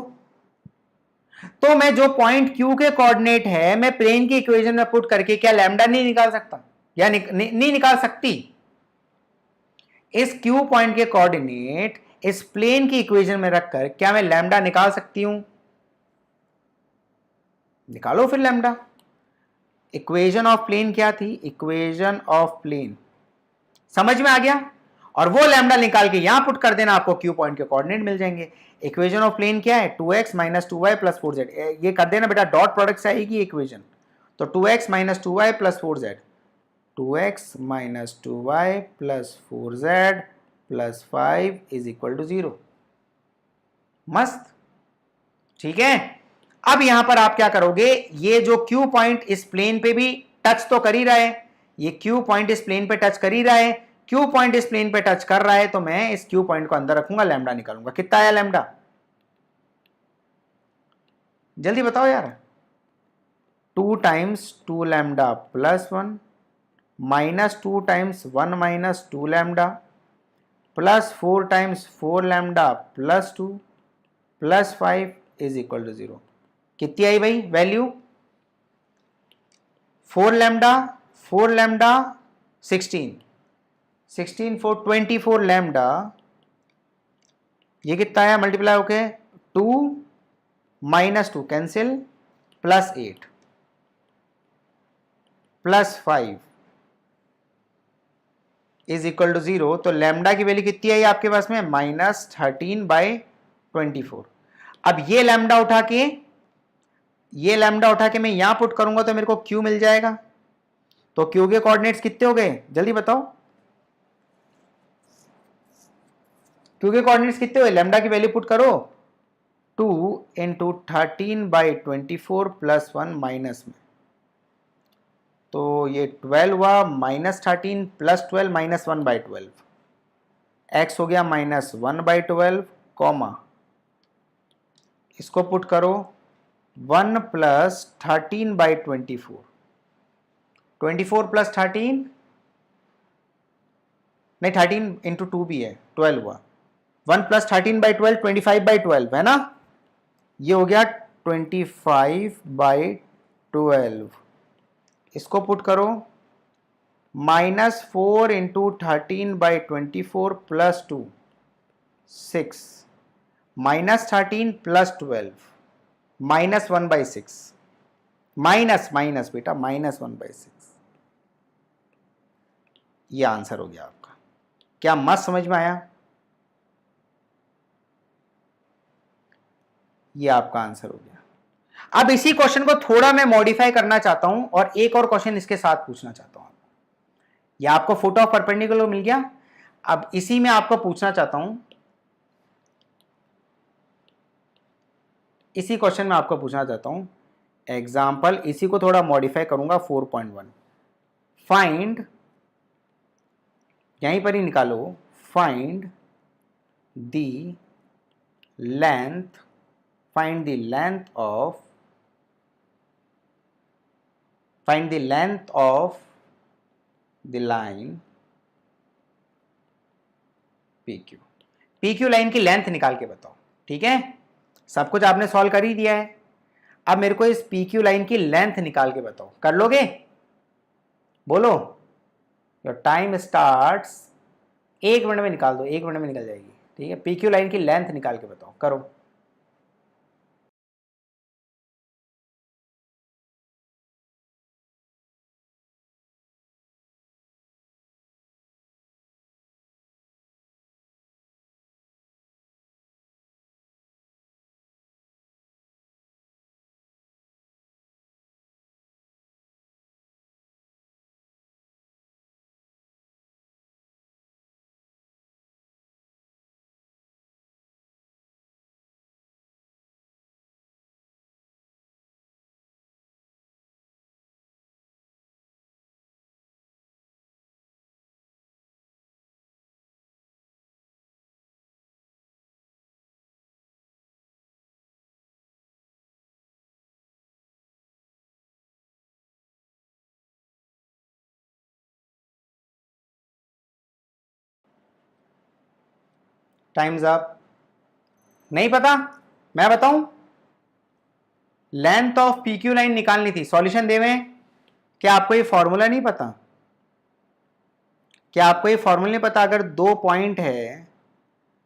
तो मैं जो पॉइंट Q के कोऑर्डिनेट है, मैं प्लेन की इक्वेशन में पुट करके क्या लैम्डा नहीं निकाल सकता, या नहीं निकाल सकती? इस Q पॉइंट के कोऑर्डिनेट इस प्लेन की इक्वेशन में रखकर क्या मैं लैम्डा निकाल सकती हूं? निकालो फिर लैम्डा। इक्वेशन ऑफ प्लेन क्या थी? इक्वेशन ऑफ प्लेन समझ में आ गया? और वो लैम्डा निकाल के यहां पुट कर देना, आपको Q पॉइंट के कोऑर्डिनेट मिल जाएंगे। इक्वेशन ऑफ प्लेन क्या है? 2x minus 2y plus 4z। ये कर देना बेटा, डॉट प्रोडक्ट से आएगी इक्वेशन। तो 2x minus 2y plus 4z, 2x minus 2y plus 4z plus 5 is equal to 0। मस्त, ठीक है। अब यहां पर आप क्या करोगे? ये जो Q पॉइंट इस प्लेन पे भी टच तो कर ही रहा है, ये Q पॉइंट इस प्लेन पे टच कर ही रहा है, Q पॉइंट इस प्लेन पे टच कर रहा है, तो मैं इस Q पॉइंट को अंदर रखूंगा, लैम्डा निकालूंगा। कितना आया लैम्डा? जल्दी बताओ यार, 2 times 2 lambda plus 1 minus 2 times 1 minus 2 lambda plus 4 times 4 lambda plus 2 plus 5 is equal to 0। कितनी आई भाई वैल्यू? 4 लैम्डा 16 4 24 लैम्डा, ये कितना है मल्टीप्लाई होके 2 minus 2 cancel plus 8 plus 5 is equal to 0। तो लैम्डा की वैल्यू कितनी आई आपके पास में? -13/24। अब ये लैम्डा उठा के मैं यहां पुट करूंगा तो मेरे को क्यू मिल जाएगा। तो क्यू के कोऑर्डिनेट्स कितने हो गए जल्दी बताओ? क्यू के कोऑर्डिनेट्स कितने हुए? लैम्डा की वैल्यू पुट करो 2 इंटू 13/24 प्लस 1 माइनस में, तो ये 12 हुआ -13 प्लस 12 माइनस 1/12, एक्स हो गया -1/12 कॉमा इसको पुट करो 1 प्लस 13/24, 24 प्लस 13 नहीं 13 इंटू 2 भी है 12 हुआ, 1 प्लस 13/12 25/12 है ना, ये हो गया 25/12। इसको पुट करो -4 इंटू 13/24 प्लस 2 6 -13 प्लस 12 -1/6 माइनस बेटा -1/6, ये आंसर हो गया आपका। क्या मस्त समझ में आया? ये आपका आंसर हो गया। अब इसी क्वेश्चन को थोड़ा मैं मॉडिफाई करना चाहता हूं और एक और क्वेश्चन इसके साथ पूछना चाहता हूं। ये आपको फोटो ऑफ परपेंडिकुलर मिल गया। अब इसी में आपको पूछना चाहता हूं, इसी क्वेश्चन में आपको पूछना चाहता हूं एग्जाम्पल, इसी को थोड़ा मॉडिफाई करूंगा 4.1। फाइंड, यहीं पर ही निकालो, find the length, find the length of the line PQ। PQ line की लेंथ निकाल के बताओ। ठीक है, सब कुछ आपने सॉल्व कर ही दिया है। अब मेरे को इस PQ लाइन की लेंथ निकाल के बताओ। कर लोगे? बोलो। Your time starts. 1 मिनट में निकाल दो, 1 मिनट में निकल जाएगी। ठीक है, PQ लाइन की लेंथ निकाल के बताओ, करो। Times up. नहीं पता? मैं बताऊं? लेंथ ऑफ PQ लाइन निकालनी थी, सॉल्यूशन देवे। क्या आपको ये फॉर्मूला नहीं पता? क्या आपको ये फॉर्मूला नहीं पता? अगर 2 पॉइंट है,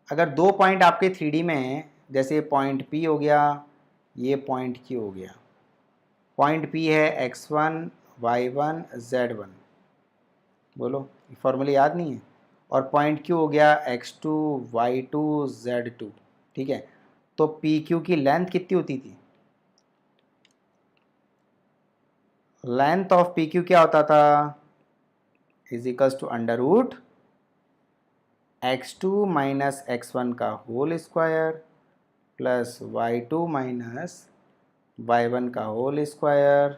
अगर 2 पॉइंट आपके 3D में है, जैसे पॉइंट P हो गया, ये पॉइंट Q हो गया। पॉइंट P है x1 y1 z1, बोलो, फॉर्मूला याद नहीं है? और पॉइंट Q हो गया x2 y2 z2। ठीक है, तो PQ की लेंथ कितनी होती थी? लेंथ ऑफ PQ क्या होता था? Is equals to under root x2 minus x1 का whole square plus y2 minus y1 का whole square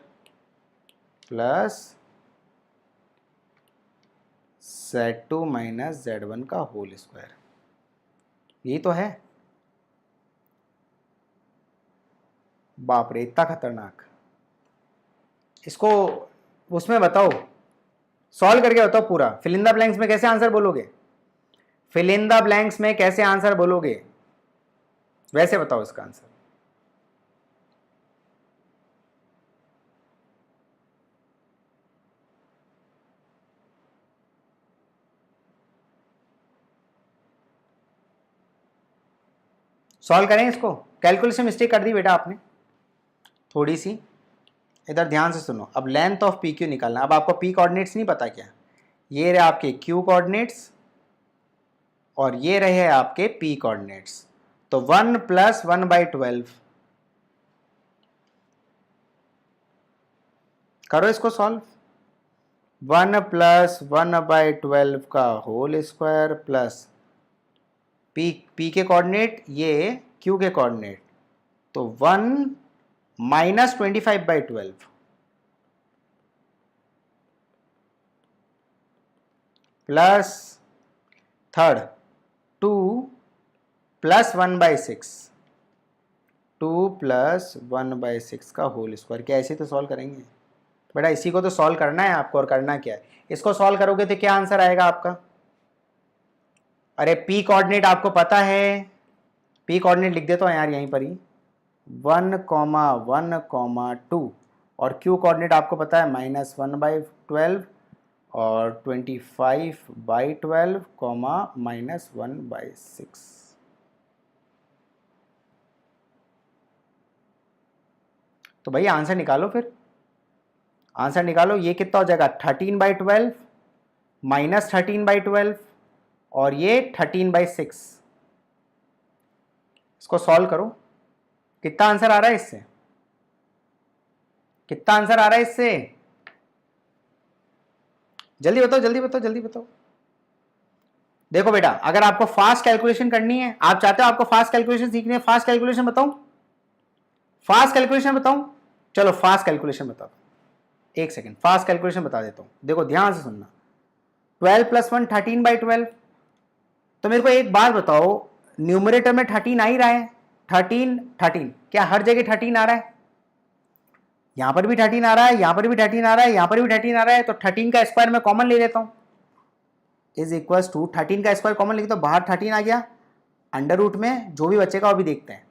plus z2 minus z1 का होल स्क्वायर। यही तो है। बाप रे, इतना खतरनाक। इसको उसमें बताओ, सॉल्व करके बताओ पूरा। फिल इन द ब्लैंक्स में कैसे आंसर बोलोगे, फिल इन द ब्लैंक्स में कैसे आंसर बोलोगे, वैसे बताओ इसका आंसर। सॉल्व करें इसको। कैलकुलेशन मिस्टेक कर दी बेटा आपने थोड़ी सी, इधर ध्यान से सुनो। अब लेंथ ऑफ पी क्यू निकालना। अब आपको पी कोऑर्डिनेट्स नहीं पता क्या, ये रहे आपके क्यू कोऑर्डिनेट्स और ये रहे आपके पी कोऑर्डिनेट्स। तो 1 + 1/12 करो इसको सॉल्व। 1 + 1/12 का होल स्क्वायर प्लस पी के कोऑर्डिनेट, ये क्यू के कोऑर्डिनेट, तो 1 - 25/12 प्लस थर्ड 2 + 1/6, 2 + 1/6 का होल स्क्वायर। क्या ऐसे तो सॉल्व करेंगे बेटा, इसी को तो सॉल्व करना है आपको। और करना क्या है, इसको सॉल्व करोगे तो क्या आंसर आएगा आपका। अरे पी कोऑर्डिनेट आपको पता है, पी कोऑर्डिनेट लिख देता हूँ यार यहीं पर ही, 1, 1, 2, और क्यू कोऑर्डिनेट आपको पता है -1/12 और 25/12, -1/6। तो भाई आंसर निकालो, फिर आंसर निकालो। ये कितना हो जाएगा, 13/12 -13/12 और ये 13/6। इसको सॉल्व करो, कितना आंसर आ रहा है इससे, कितना आंसर आ रहा है इससे, जल्दी बताओ जल्दी बताओ जल्दी बताओ। देखो बेटा, अगर आपको फास्ट कैलकुलेशन करनी है, आप चाहते हो आपको फास्ट कैलकुलेशन सीखनी है, फास्ट कैलकुलेशन बताऊं, फास्ट कैलकुलेशन बताऊं, चलो फास्ट कैलकुलेशन बता दो। एक सेकेंड, फास्ट कैलकुलेशन बता देता हूं। देखो ध्यान से सुनना, 12 + 1 13/12। तो मेरे को एक बात बताओ, न्यूमरेटर में 13 आ ही रहा है, 13, क्या हर जगह 13 आ रहा है, यहां पर भी 13 आ रहा है, यहां पर भी 13 आ रहा है, यहां पर भी 13 आ रहा है। तो 13 का स्क्वायर मैं कॉमन ले लेता हूं, इज इक्वल टू 13 का स्क्वायर कॉमन लिखता हूं, बाहर 13 आ गया, अंडर रूट में जो भी बचेगा वो भी देखते हैं।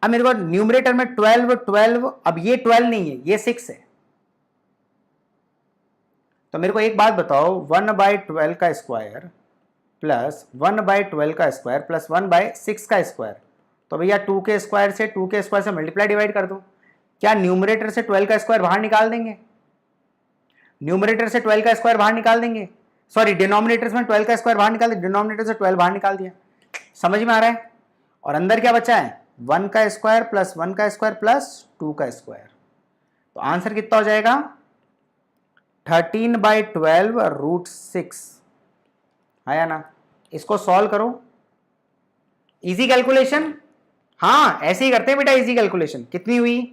अब मेरे को न्यूमरेटर में 12, अब ये 12 नहीं है, ये 6 है। तो मेरे को एक बात बताओ, 1/12 का स्क्वायर प्लस 1/12 का स्क्वायर प्लस 1/6 का स्क्वायर, तो भैया 2 के स्क्वायर से मल्टीप्लाई डिवाइड कर दो। क्या न्यूमरेटर से 12 का स्क्वायर बाहर निकाल देंगे, न्यूमरेटर से 12 का स्क्वायर बाहर निकाल देंगे, सॉरी डिनोमिनेटर में 12 का स्क्वायर बाहर निकाल दिया, डिनोमिनेटर से 12 बाहर निकाल दिया, समझ में आ रहा है। और अंदर क्या बचा है, 1 का स्क्वायर प्लस 1 का स्क्वायर प्लस 2 का स्क्वायर। तो आंसर कितना हो जाएगा, 13/12 √6 आया ना। इसको सॉल्व करो, इजी कैलकुलेशन, हाँ ऐसे ही करते हैं बेटा इजी कैलकुलेशन। कितनी हुई,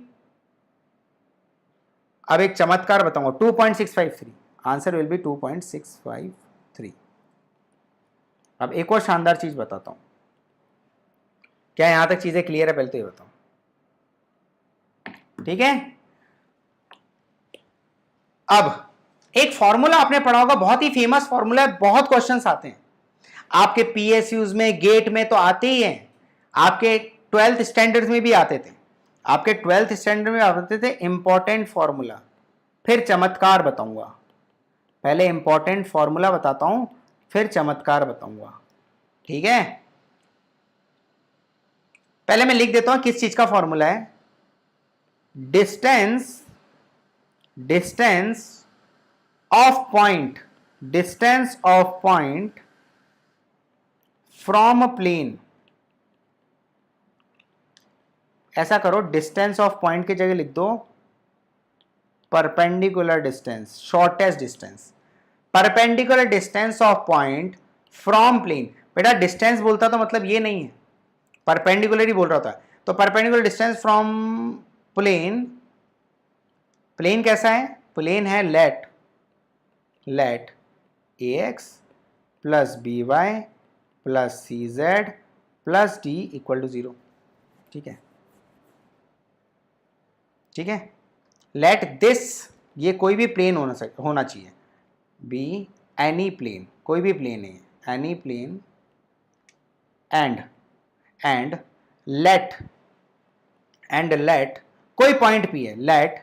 अब एक चमत्कार बताऊंगा, 2.653, आंसर विल बी 2.653। अब एक और शानदार चीज बताता हूं, क्या यहां तक चीजें क्लियर है, पहले तो ये बताओ, ठीक है। अब एक फॉर्मूला आपने पढ़ा होगा, बहुत ही फेमस फॉर्मूला है, बहुत क्वेश्चंस आते हैं आपके पीएसयूज में, गेट में तो आते ही हैं, आपके 12th स्टैंडर्ड में भी आते थे, आपके 12th स्टैंडर्ड में आते थे। इंपॉर्टेंट फॉर्मूला, फिर चमत्कार बताऊंगा, पहले इंपॉर्टेंट फॉर्मूला बताता हूं, फिर चमत्कार बताऊंगा, ठीक है। पहले मैं लिख देता हूं किस चीज का फॉर्मूला है, distance of point, distance of point from plane. ऐसा करो, डिस्टेंस ऑफ पॉइंट की जगह लिख दो perpendicular distance, shortest distance, perpendicular distance of point from plane. बेटा डिस्टेंस बोलता तो मतलब ये नहीं है, परपेंडिकुलर ही बोल रहा था। तो perpendicular distance from plane, plane कैसा है, प्लेन है let ax plus by plus cz plus d = 0, ठीक है, ठीक है। लेट दिस ये कोई भी प्लेन होना चाहिए, बी एनी प्लेन, कोई भी प्लेन नहीं है, एनी प्लेन एंड लेट कोई पॉइंट पी है, लेट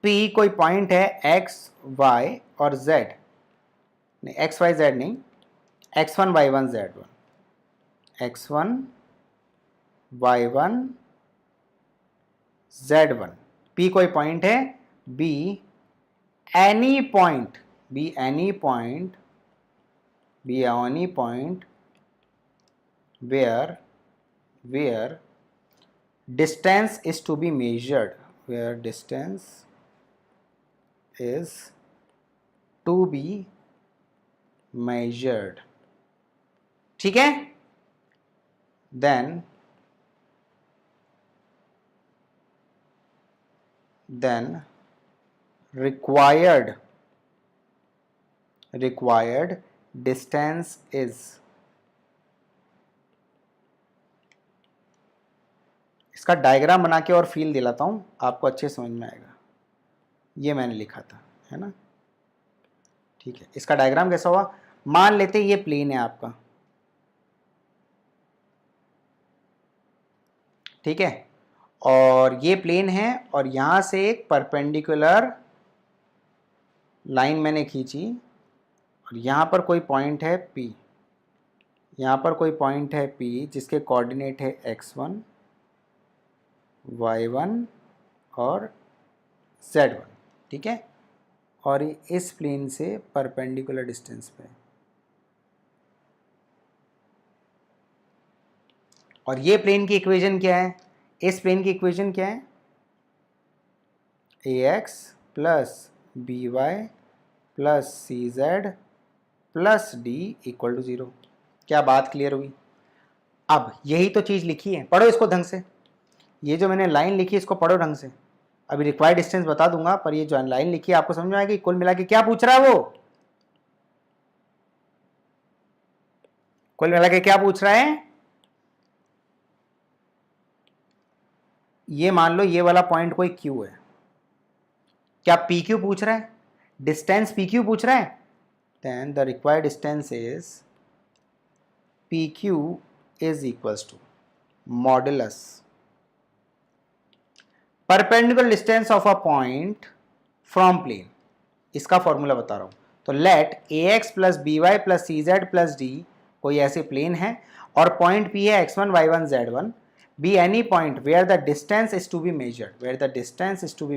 पी कोई पॉइंट है एक्स वाई और जेड, नहीं एक्स वाई जेड नहीं, x1 y1 z1, x1 y1 z1, p कोई पॉइंट है, b any point, b any point where distance is to be measured, where distance is to be measured, ठीक है। then required distance is, इसका diagram बना के और feel दिलाता हूं, आपको अच्छे समझ में आएगा। ये मैंने लिखा था, है ना, ठीक है। इसका डायग्राम कैसा हुआ, मान लेते ये प्लेन है आपका, ठीक है, और ये प्लेन है और यहां से एक परपेंडिकुलर लाइन मैंने खींची और यहां पर कोई पॉइंट है P, यहां पर कोई पॉइंट है P जिसके कोऑर्डिनेट है x1 y1 और z1, ठीक है, और इस प्लेन से परपेंडिकुलर डिस्टेंस पे, और ये प्लेन की इक्वेशन क्या है, इस प्लेन की इक्वेशन क्या है, ax plus by plus cz plus d equal to 0। क्या बात क्लियर हुई? अब यही तो चीज़ लिखी है, पढ़ो इसको ढंग से, ये जो मैंने लाइन लिखी है इसको पढ़ो ढंग से। अभी रिक्वायर्ड डिस्टेंस बता दूंगा, पर ये जो लाइन लिखी है आपको समझ में आएगी। कुल मिला के क्या पूछ रहा है वो, कुल मिला के क्या पूछ रहा है, ये मान लो ये वाला पॉइंट कोई Q है, क्या PQ पूछ रहा है, डिस्टेंस PQ पूछ रहा है, then the required distance is PQ is equals to modulus perpendicular distance of a point from plane। इसका फॉर्मूला बता रहा हूं, तो let ax plus by plus cz plus d कोई ऐसे प्लेन है और पॉइंट P है x1 y1 z1, be any point where the distance is to be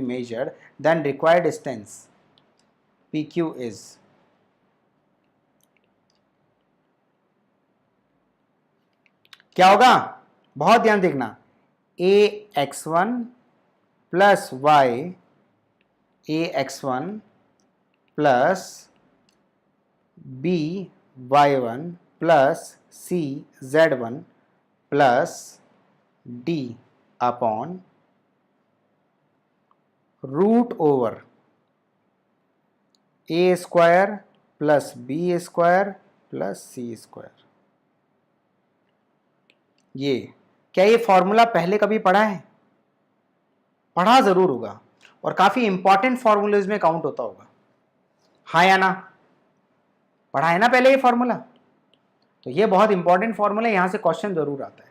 measured, then required distance PQ is, क्या होगा, बहुत ध्यान देखना, ax1 plus y ax1 plus by1 plus cz1 plus d upon root over a square plus b square plus c square. ये क्या, ये formula पहले कभी पढ़ा है? पढ़ा जरूर होगा, और काफी इंपॉर्टेंट फॉर्मूलेज में काउंट होता होगा, हाँ या ना, पढ़ा है ना पहले ये फॉर्मूला, तो ये बहुत इंपॉर्टेंट फॉर्मूला, यहां से क्वेश्चन जरूर आता है।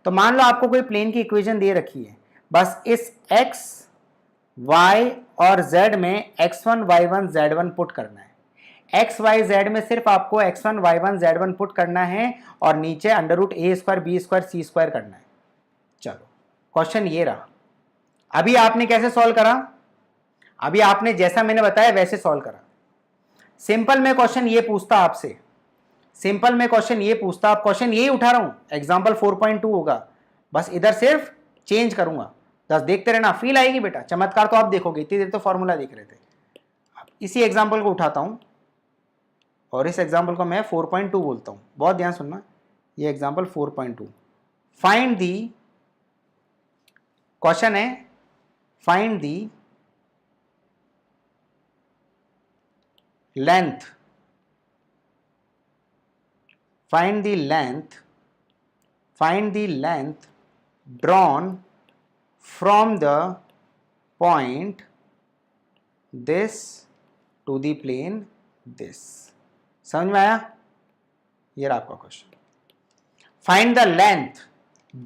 तो मान लो आपको कोई प्लेन की इक्वेशन दे रखी है, बस इस x y और z में x1 y1 z1 पुट करना है, x y z में सिर्फ आपको x1 y1 z1 पुट करना है और नीचे under root a square b square c square करना है। चलो क्वेश्चन ये रहा, अभी आपने कैसे सॉल्व करा, अभी आपने जैसा मैंने बताया वैसे सॉल्व करा। सिंपल में क्वेश्चन ये पूछता आपसे, सिंपल में क्वेश्चन ये पूछता, आप क्वेश्चन यही उठा रहा हूं, एग्जांपल 4.2 होगा, बस इधर सिर्फ चेंज करूंगा, बस देखते रहना, फील आएगी बेटा, चमत्कार तो आप देखोगे, इतनी देर तो फॉर्मूला देख रहे थे। इसी एग्जांपल को उठाता हूं और इस एग्जांपल को मैं 4.2 बोलता हूं, बहुत ध्यान सुनना, ये एग्जांपल 4.2, फाइंड दी, क्वेश्चन है find the length, find the length drawn from the point this to the plane this. समझ में आया? ये रहा आपका question. Find the length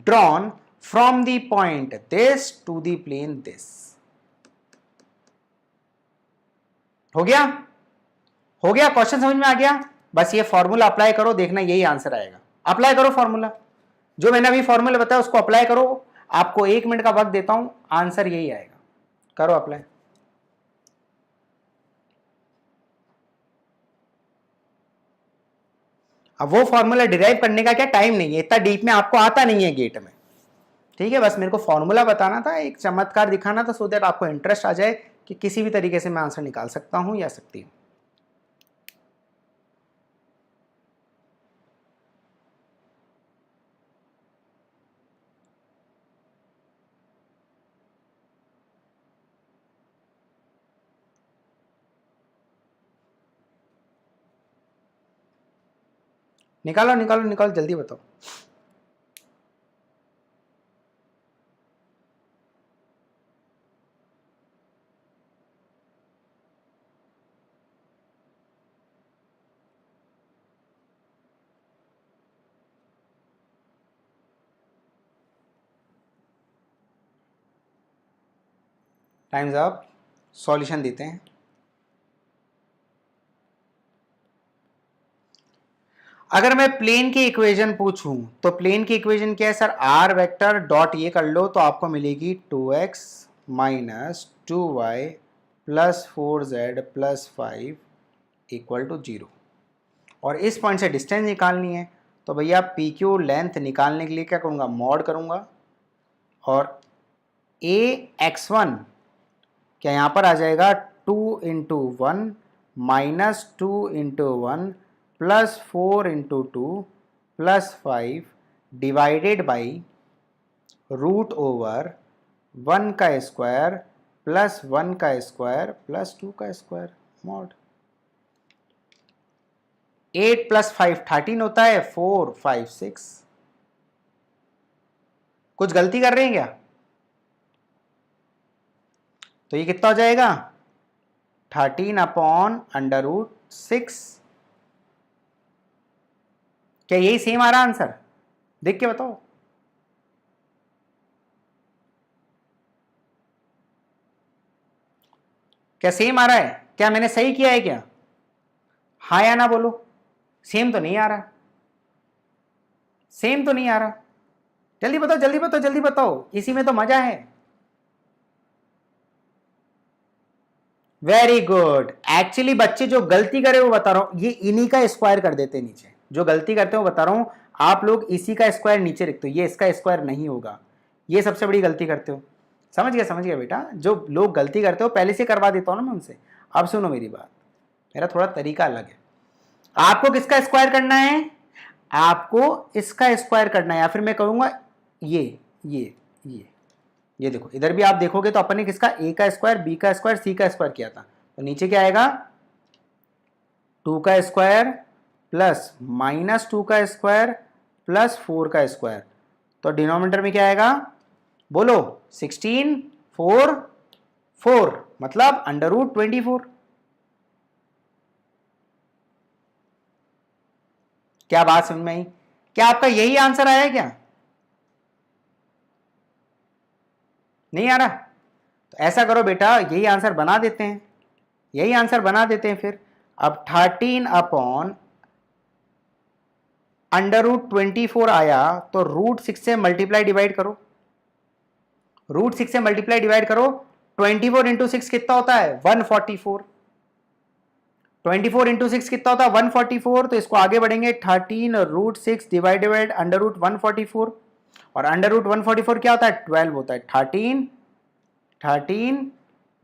drawn from the point this to the plane this. हो गया? हो गया? क्वेश्चन समझ में आ गया? बस ये फॉर्मूला अप्लाई करो, देखना यही आंसर आएगा। अप्लाई करो फॉर्मूला, जो मैंने अभी फॉर्मूला बताया उसको अप्लाई करो। आपको 1 मिनट का वक्त देता हूं, आंसर यही आएगा। करो अप्लाई। अब वो फॉर्मूला डिराइव करने का क्या टाइम नहीं है, इतना डीप में आपको आता नहीं है गेट में, ठीक है? बस मेरे को फॉर्मूला बताना था, एक चमत्कार दिखाना था, सो दैट आपको इंटरेस्ट आ जाए कि किसी भी तरीके से मैं आंसर निकाल सकता हूं या सकती हूं। निकालो निकालो निकालो, जल्दी बताओ। Times up. सॉल्यूशन देते हैं। अगर मैं प्लेन की इक्वेशन पूछूं तो प्लेन की इक्वेशन क्या है सर? आर वेक्टर डॉट ये कर लो तो आपको मिलेगी 2x minus 2y plus 4z plus 5 equal to 0। और इस पॉइंट से डिस्टेंस निकालनी है, तो भैया पी क्यू लेंथ निकालने के लिए क्या करूँगा? मॉड करूँगा, और ए x1 क्या यहाँ पर आ जाएगा 2 into 1 minus 2 into 1 plus 4 into 2 plus 5 divided by root over 1 का स्क्वायर प्लस 1 का स्क्वायर प्लस 2 का स्क्वायर मॉड। 8 प्लस 5 13 होता है, 4 5 6। कुछ गलती कर रहे हैं क्या? तो ये कितना हो जाएगा? 13 अपॉन अंडर रूट 6। क्या यही सेम आ रहा आंसर? देख के बताओ। क्या सेम आ रहा है? क्या मैंने सही किया है क्या? हाँ या ना बोलो। सेम तो नहीं आ रहा, सेम तो नहीं आ रहा। जल्दी बताओ जल्दी बताओ जल्दी बताओ, इसी में तो मजा है। Very good. एक्चुअली बच्चे जो गलती करे वो बता रहा हूं, ये इन्हीं का स्क्वायर कर देते नीचे। जो गलती करते हो बता रहा हूं, आप लोग इसी का स्क्वायर नीचे रखते हो, ये इसका स्क्वायर नहीं होगा। ये सबसे बड़ी गलती करते हो। समझ गया बेटा। जो लोग गलती करते हो पहले से करवा देता हूं ना मैं उनसे। अब सुनो मेरी बात, मेरा थोड़ा तरीका अलग है। आपको किसका स्क्वायर करना है? आपको इसका स्क्वायर करना है, या फिर मैं कहूंगा ये ये देखो, इधर भी आप देखोगे तो अपन ने किसका? ए का स्क्वायर, बी का स्क्वायर, सी का स्क्वायर किया था। तो नीचे क्या आएगा? 2 का स्क्वायर प्लस माइनस 2 का स्क्वायर प्लस 4 का स्क्वायर। तो डिनोमिनेटर में क्या आएगा? बोलो। 16 4 4 मतलब अंडर रूट 24। क्या बात समझ में आई? क्या आपका यही आंसर आया क्या? नहीं आ रहा? तो ऐसा करो बेटा, यही आंसर बना देते हैं, यही आंसर बना देते हैं फिर। अब 13 अपॉन अंडर रूट 24 आया, तो रूट 6 से मल्टीप्लाई डिवाइड करो, रूट 6 से मल्टीप्लाई डिवाइड करो। 24 इंटू 6 कितना होता है? 144। 24 इंटू 6 कितना होता है? 144। तो इसको आगे बढ़ेंगे, 13 रूट 6 डिवाइडेड अंडर रूट 144, और अंडर रूट 144 क्या होता है? 12 होता है। 13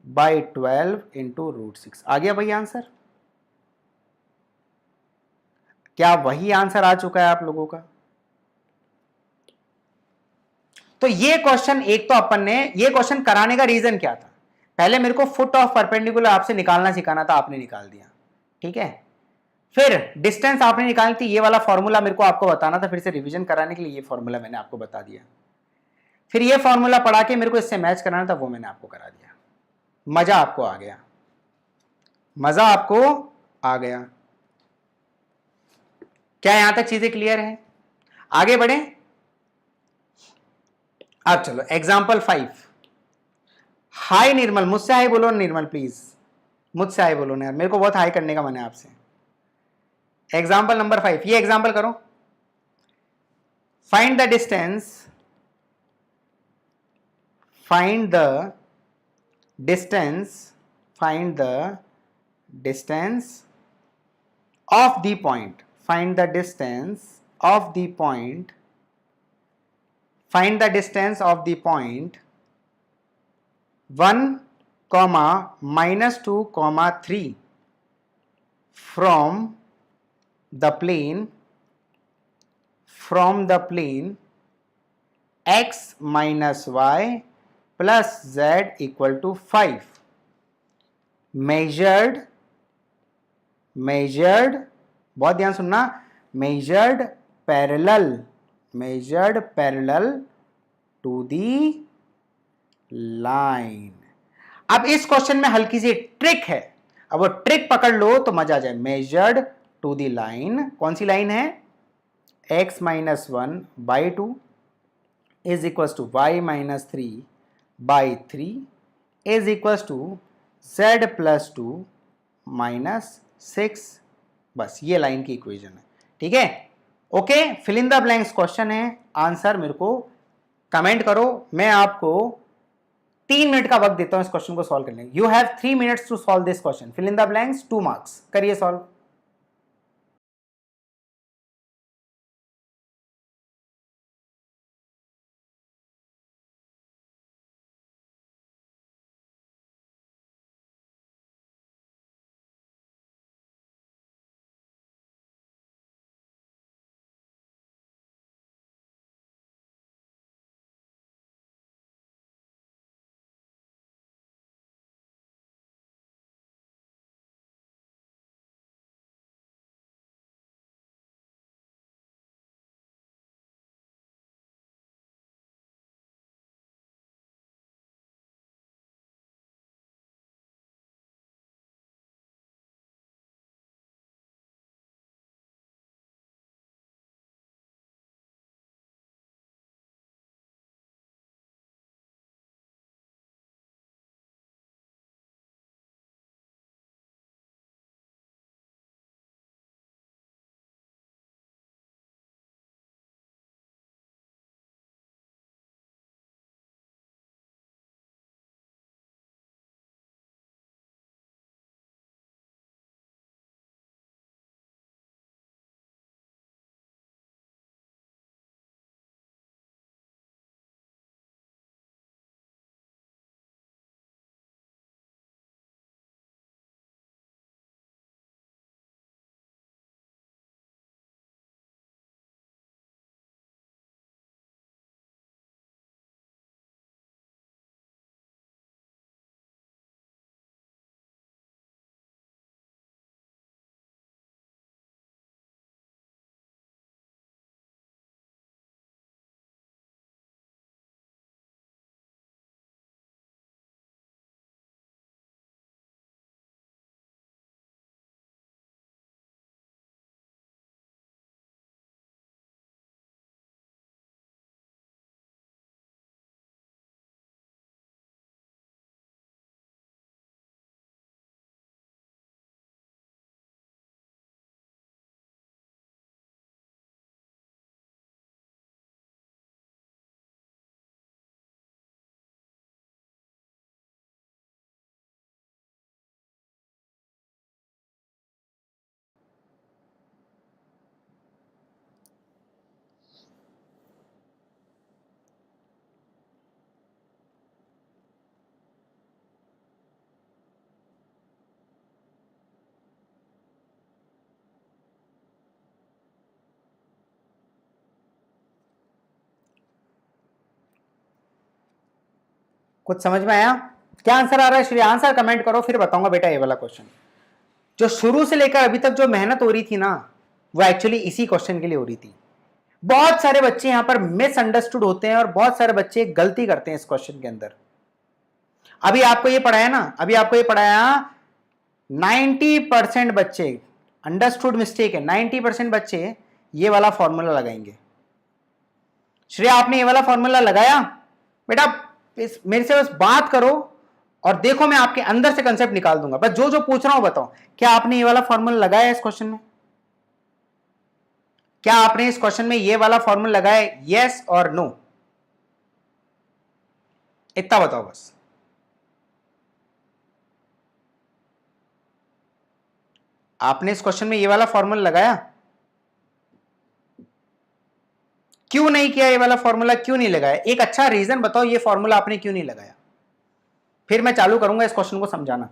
बाई 12 इंटू रूट 6 आ गया भाई आंसर। क्या वही आंसर आ चुका है आप लोगों का? तो ये क्वेश्चन, एक तो अपन ने ये क्वेश्चन कराने का रीजन क्या था? पहले मेरे को फुट ऑफ परपेंडिकुलर आपसे निकालना सिखाना था, आपने निकाल दिया, ठीक है। फिर डिस्टेंस आपने निकालनी थी, ये वाला फॉर्मूला मेरे को आपको बताना था, फिर से रिवीजन कराने के लिए ये फॉर्मूला मैंने आपको बता दिया। फिर ये फॉर्मूला पढ़ा के मेरे को इससे मैच कराना था, वो मैंने आपको करा दिया। मजा आपको आ गया। मजा आपको आ गया? क्या यहां तक चीजें क्लियर है? आगे बढ़े। अब चलो एग्जाम्पल 5। हाय निर्मल, मुझसे हाय बोलो निर्मल प्लीज, मुझसे हाय बोलो ना यार, मेरे को बहुत हाय करने का मन है आपसे। एग्जाम्पल नंबर 5, ये एग्जाम्पल करो। Find the distance, find the distance, find the distance of the point, find the distance of the point, find the distance of the point 1 comma minus 2 comma 3 from the plane x minus y plus z equal to 5, measured, बहुत ध्यान सुनना, measured parallel to the line। अब इस question में हल्की सी trick है, अब वो ट्रिक पकड़ लो तो मजा आ जाए। measured to the line, कौन सी लाइन है? x minus 1 by 2 is equals to y minus 3 by 3 is equals to z plus 2 minus 6। बस ये लाइन की इक्वेशन है, ठीक है? Okay, fill in the blanks question है, आंसर मेरे को कमेंट करो। मैं आपको 3 मिनट का वक्त देता हूं इस क्वेश्चन को सॉल्व करने। You have 3 minutes to solve this question. Fill in the blanks, 2 marks, करिए सॉल्व। कुछ समझ में आया? क्या आंसर आ रहा है श्री? आंसर कमेंट करो, फिर बताऊंगा बेटा ये वाला क्वेश्चन। जो शुरू से लेकर अभी तक जो मेहनत हो रही थी ना, वो एक्चुअली इसी क्वेश्चन के लिए हो रही थी। बहुत सारे बच्चे यहां पर मिसअंडरस्टूड होते हैं और बहुत सारे बच्चे गलती करते हैं इस क्वेश्चन के अंदर। अभी आपको ये पढ़ाया ना, अभी आपको ये पढ़ाया 90% बच्चे, अंडरस्टूड मिस्टेक है, 90% बच्चे ये वाला फॉर्मूला लगाएंगे। श्रेया आपने ये वाला फॉर्मूला लगाया? बेटा मेरे से बस बात करो और देखो, मैं आपके अंदर से कंसेप्ट निकाल दूंगा। बस जो जो पूछ रहा हूं बताओ, क्या आपने ये वाला फॉर्मूला लगाया इस क्वेश्चन में? क्या आपने इस क्वेश्चन में ये वाला फॉर्मूला लगाया? यस और नो, इतना बताओ बस। आपने इस क्वेश्चन में ये वाला फॉर्मूला लगाया? क्यों नहीं किया? ये वाला फॉर्मूला क्यों नहीं लगाया? एक अच्छा रीजन बताओ, ये फॉर्मूला आपने क्यों नहीं लगाया। फिर मैं चालू करूंगा इस क्वेश्चन को समझाना।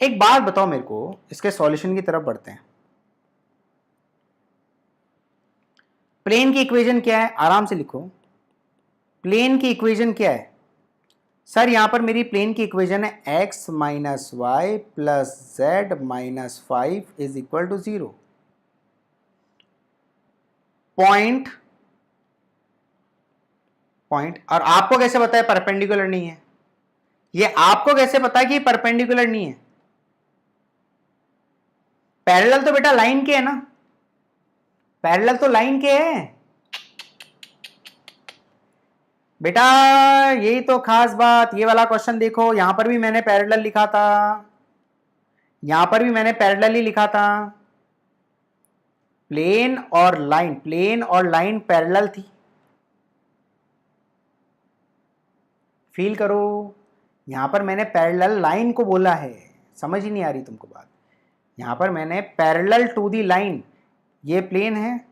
एक बात बताओ मेरे को, इसके सॉल्यूशन की तरफ बढ़ते हैं। प्लेन की इक्वेशन क्या है? आराम से लिखो, प्लेन की इक्वेशन क्या है? सर यहां पर मेरी प्लेन की इक्वेशन है x minus y plus z minus 5 is equal to 0। Point और आपको कैसे पता है परपेंडिकुलर नहीं है? ये आपको कैसे पता है कि परपेंडिकुलर नहीं है? पैरेलल तो बेटा लाइन के है ना, पैरेलल तो लाइन के है बेटा। यही तो खास बात। ये वाला क्वेश्चन देखो, यहां पर भी मैंने पैरेलल लिखा था, यहां पर भी मैंने पैरेलल ही लिखा था। प्लेन और लाइन, प्लेन और लाइन पैरेलल थी। फील करो, यहां पर मैंने पैरेलल लाइन को बोला है। समझ ही नहीं आ रही तुमको बात? यहां पर मैंने पैरेलल टू दी लाइन, ये प्लेन है,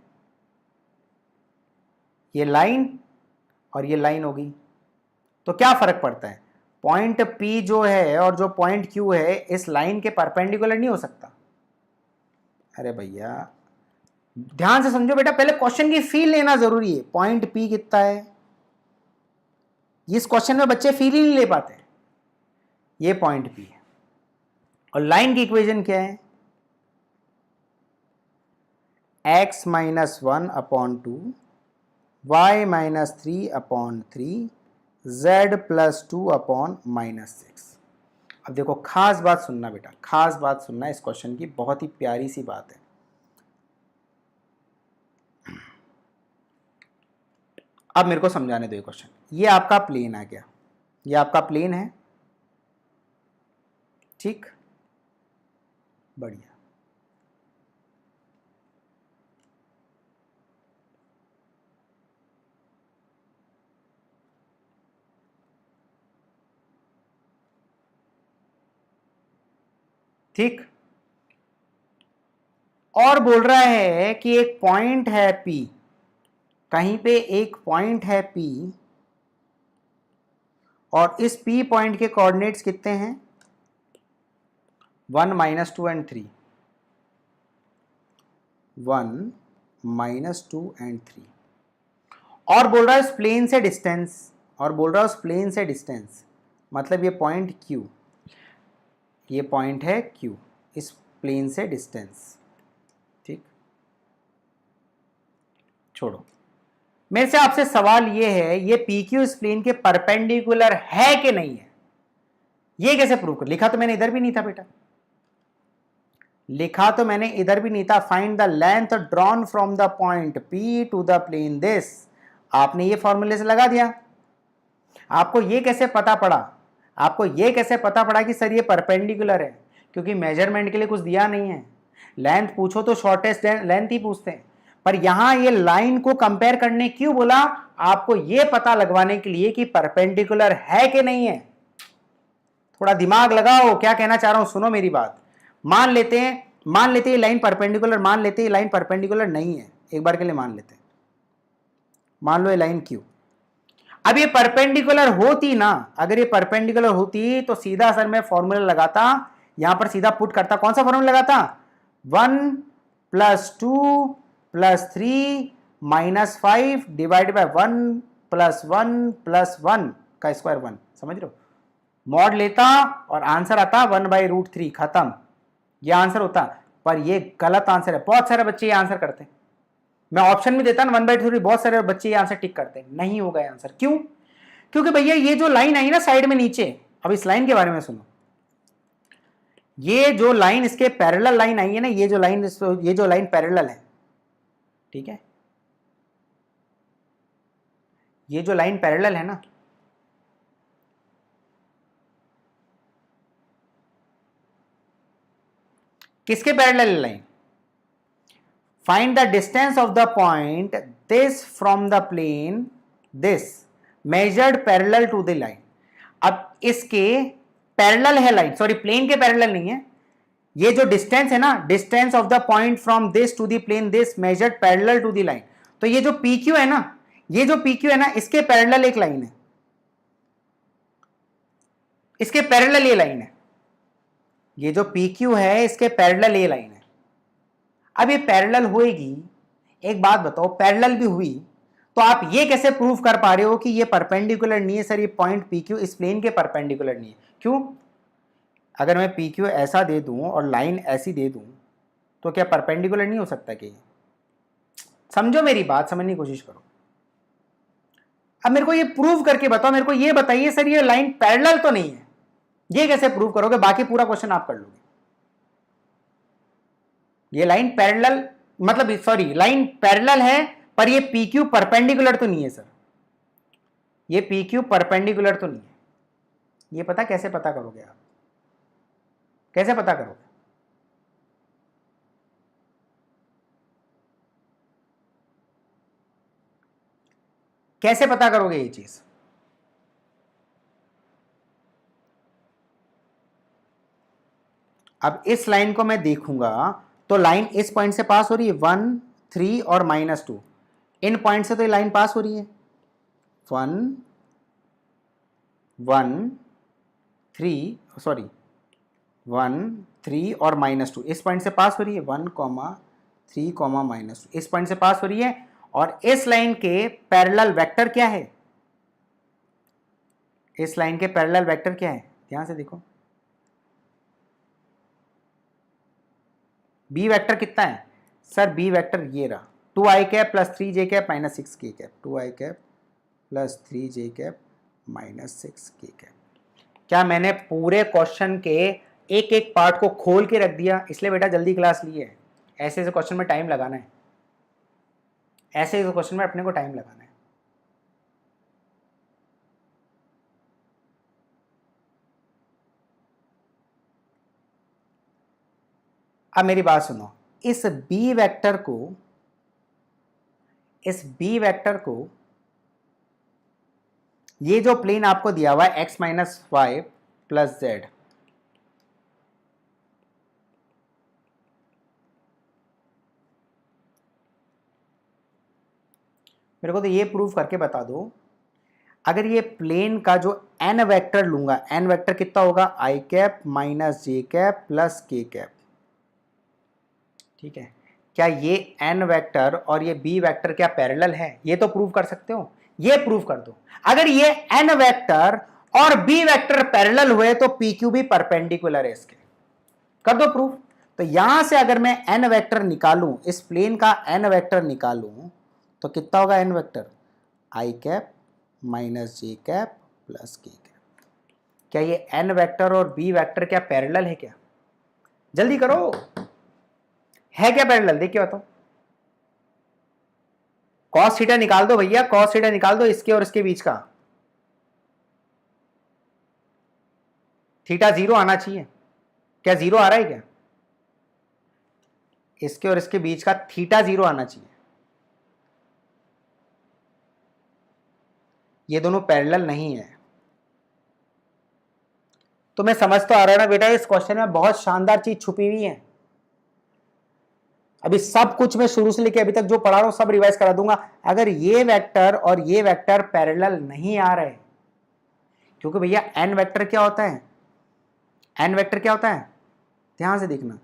ये लाइन और ये लाइन होगी। तो क्या फर्क पड़ता है? पॉइंट P जो है और जो पॉइंट Q है इस लाइन के परपेंडिकुलर नहीं हो सकता। अरे भैया ध्यान से समझो बेटा, पहले क्वेश्चन की फील लेना जरूरी है। पॉइंट P कितना है, इस क्वेश्चन में बच्चे फील ही नहीं ले पाते। ये पॉइंट P है और लाइन की इक्वेशन क्या है? x minus 1 upon 2 y minus 3 upon 3 z plus 2 upon minus 6। अब देखो खास बात सुनना बेटा, खास बात सुनना, इस क्वेश्चन की बहुत ही प्यारी सी बात है। अब मेरे को समझाने दो ये क्वेश्चन। ये आपका प्लेन आ गया, ये आपका प्लेन है, ठीक, बढ़िया। ठीक, और बोल रहा है कि एक पॉइंट है P, कहीं पे एक पॉइंट है P और इस P पॉइंट के कोऑर्डिनेट्स कितने हैं? 1 माइनस 2 एंड 3, 1 माइनस 2 एंड 3। और बोल रहा है उस प्लेन से डिस्टेंस, और बोल रहा है उस प्लेन से डिस्टेंस, मतलब ये पॉइंट Q, ये पॉइंट है Q, इस प्लेन से डिस्टेंस। ठीक, छोड़ो, मेरे से आपसे सवाल ये है, ये PQ इस प्लेन के परपेंडिकुलर है कि नहीं है? ये कैसे प्रूव कर? लिखा तो मैंने इधर भी नहीं था बेटा, लिखा तो मैंने इधर भी नहीं था। Find the length drawn from the point P to the plane this. आपने ये फॉर्मूले से लगा दिया। आपको ये कैसे पता पड़ा? आपको ये कैसे पता पड़ा कि सर ये परपेंडिकुलर है? क्योंकि मेजरमेंट के लिए कुछ दिया नहीं है। लेंथ पूछो तो शॉर्टेस्ट लेंथ ही पूछते हैं, पर यहां ये लाइन को कंपेयर करने क्यों बोला? आपको ये पता लगवाने के लिए कि परपेंडिकुलर है कि नहीं है। थोड़ा दिमाग लगाओ, क्या कहना चाह रहा हूं सुनो मेरी बात। मान लेते हैं लाइन परपेंडिकुलर, मान लेते हैं लाइन परपेंडिकुलर नहीं है, एक बार के लिए मान लेते हैं, मान लो ये लाइन Q। अब ये परपेंडिकुलर होती ना, अगर ये परपेंडिकुलर होती तो सीधा सर मैं फॉर्मूला लगाता, यहां पर सीधा पुट करता। कौन सा फॉर्मूला लगाता? 1 plus 2 plus 3 minus 5 divide by 1 plus 1 plus 1 का स्क्वायर 1। समझ रहे हो? मॉड लेता और आंसर आता 1/√3, खत्म। ये आंसर होता, पर ये गलत आंसर है। बहुत सारे बच्चे ये आंसर करते हैं, मैं ऑप्शन भी देता ना 1/3, बहुत सारे बच्चे ये आंसर टिक करते हैं, नहीं होगा आंसर। क्यों? क्योंकि भैया ये जो लाइन आई ना साइड में नीचे, अब इस लाइन के बारे में सुनो, ये जो लाइन इसके पैरेलल लाइन आई है ना, ये जो लाइन पैरेलल है, ठीक है, ये जो लाइन पैरेलल है ना, किसके parallel line? Find the distance of the point this from the plane this measured parallel to the line. अब इसके पैरेलल है लाइन, सॉरी प्लेन के पैरेलल नहीं है, ये जो डिस्टेंस है ना, distance of the point from this to the plane this measured parallel to the line. तो ये जो PQ है ना, ये जो PQ है ना, इसके पैरेलल एक लाइन है, इसके पैरेलल ये लाइन है, ये जो PQ है इसके पैरेलल ये लाइन है। अब ये पैरेलल होएगी, एक बात बताओ, पैरेलल भी हुई तो आप ये कैसे प्रूव कर पा रहे हो कि ये परपेंडिकुलर नहीं है? सर ये पॉइंट PQ इस प्लेन के परपेंडिकुलर नहीं है। क्यों? अगर मैं PQ ऐसा दे दूं और लाइन ऐसी दे दूं तो क्या परपेंडिकुलर नहीं हो सकता? कि समझो मेरी बात, समझने की कोशिश करो। अब मेरे को ये प्रूव करके बताओ, मेरे को ये बताइए सर ये लाइन पैरेलल तो नहीं है, ये कैसे प्रूव करोगे? बाकी पूरा क्वेश्चन आप कर लोगे। ये लाइन पैरेलल, मतलब सॉरी लाइन पैरेलल है पर ये PQ परपेंडिकुलर तो नहीं है सर, ये PQ परपेंडिकुलर तो नहीं है। ये पता कैसे पता करोगे आप? कैसे पता करोगे? कैसे पता करोगे ये चीज? अब इस लाइन को मैं देखूंगा तो लाइन इस पॉइंट से पास हो रही है, 1, 3 और -2, इन पॉइंट से तो ये लाइन पास हो रही है, 1, 1, 3, सॉरी 1, 3 और -2 इस पॉइंट से पास हो रही है, 1, 3, -2 इस पॉइंट से पास हो रही है। और इस लाइन के पैरेलल वेक्टर क्या है? इस लाइन के पैरेलल वेक्टर क्या है? ध्यान से देखो, बी वेक्टर कितना है सर? बी वेक्टर ये रहा, 2i cap plus 3j cap minus 6k cap, 2i cap plus 3j cap minus 6k cap. क्या मैंने पूरे क्वेश्चन के एक एक पार्ट को खोल के रख दिया? इसलिए बेटा जल्दी क्लास ली है, ऐसे ऐसे क्वेश्चन में टाइम लगाना है, ऐसे ऐसे क्वेश्चन में अपने को टाइम लगाना है। अब मेरी बात सुनो, इस बी वेक्टर को ये जो प्लेन आपको दिया हुआ है x - y प्लस z, मेरे को तो ये प्रूव करके बता दो, अगर ये प्लेन का जो n वेक्टर लूंगा, n वेक्टर कितना होगा? i cap minus j cap plus k cap, ठीक है, क्या ये n वेक्टर और ये b वेक्टर क्या पैरेलल है? ये तो प्रूव कर सकते हो, ये प्रूव कर दो। अगर ये n वेक्टर और b वेक्टर पैरेलल हुए तो PQ भी परपेंडिकुलर है इसके, कर दो प्रूफ। तो यहां से अगर मैं n वेक्टर निकालूं, इस प्लेन का n वेक्टर निकालूं तो कितना होगा n vector? i cap minus j cap plus k cap. क्या ये n वेक्टर और b वेक्टर क्या पैरेलल है? क्या जल्दी करो, है क्या पैरेलल? देखिए बताओ, कॉस थीटा निकाल दो भैया, कॉस थीटा निकाल दो इसके और इसके बीच का, थीटा 0 आना चाहिए, क्या 0 आ रहा है? क्या इसके और इसके बीच का थीटा 0 आना चाहिए। ये दोनों पैरेलल नहीं है। तुम्हें समझ तो आ रहा है ना बेटा, इस क्वेश्चन में बहुत शानदार चीज छुपी हुई है। अभी सब कुछ मैं शुरू से लेके अभी तक जो पढ़ा रहा हूं सब रिवाइज करा दूंगा। अगर ये वेक्टर और ये वेक्टर पैरेलल नहीं आ रहे, क्योंकि भैया एन वेक्टर क्या होता है? एन वेक्टर क्या होता है? ध्यान से देखना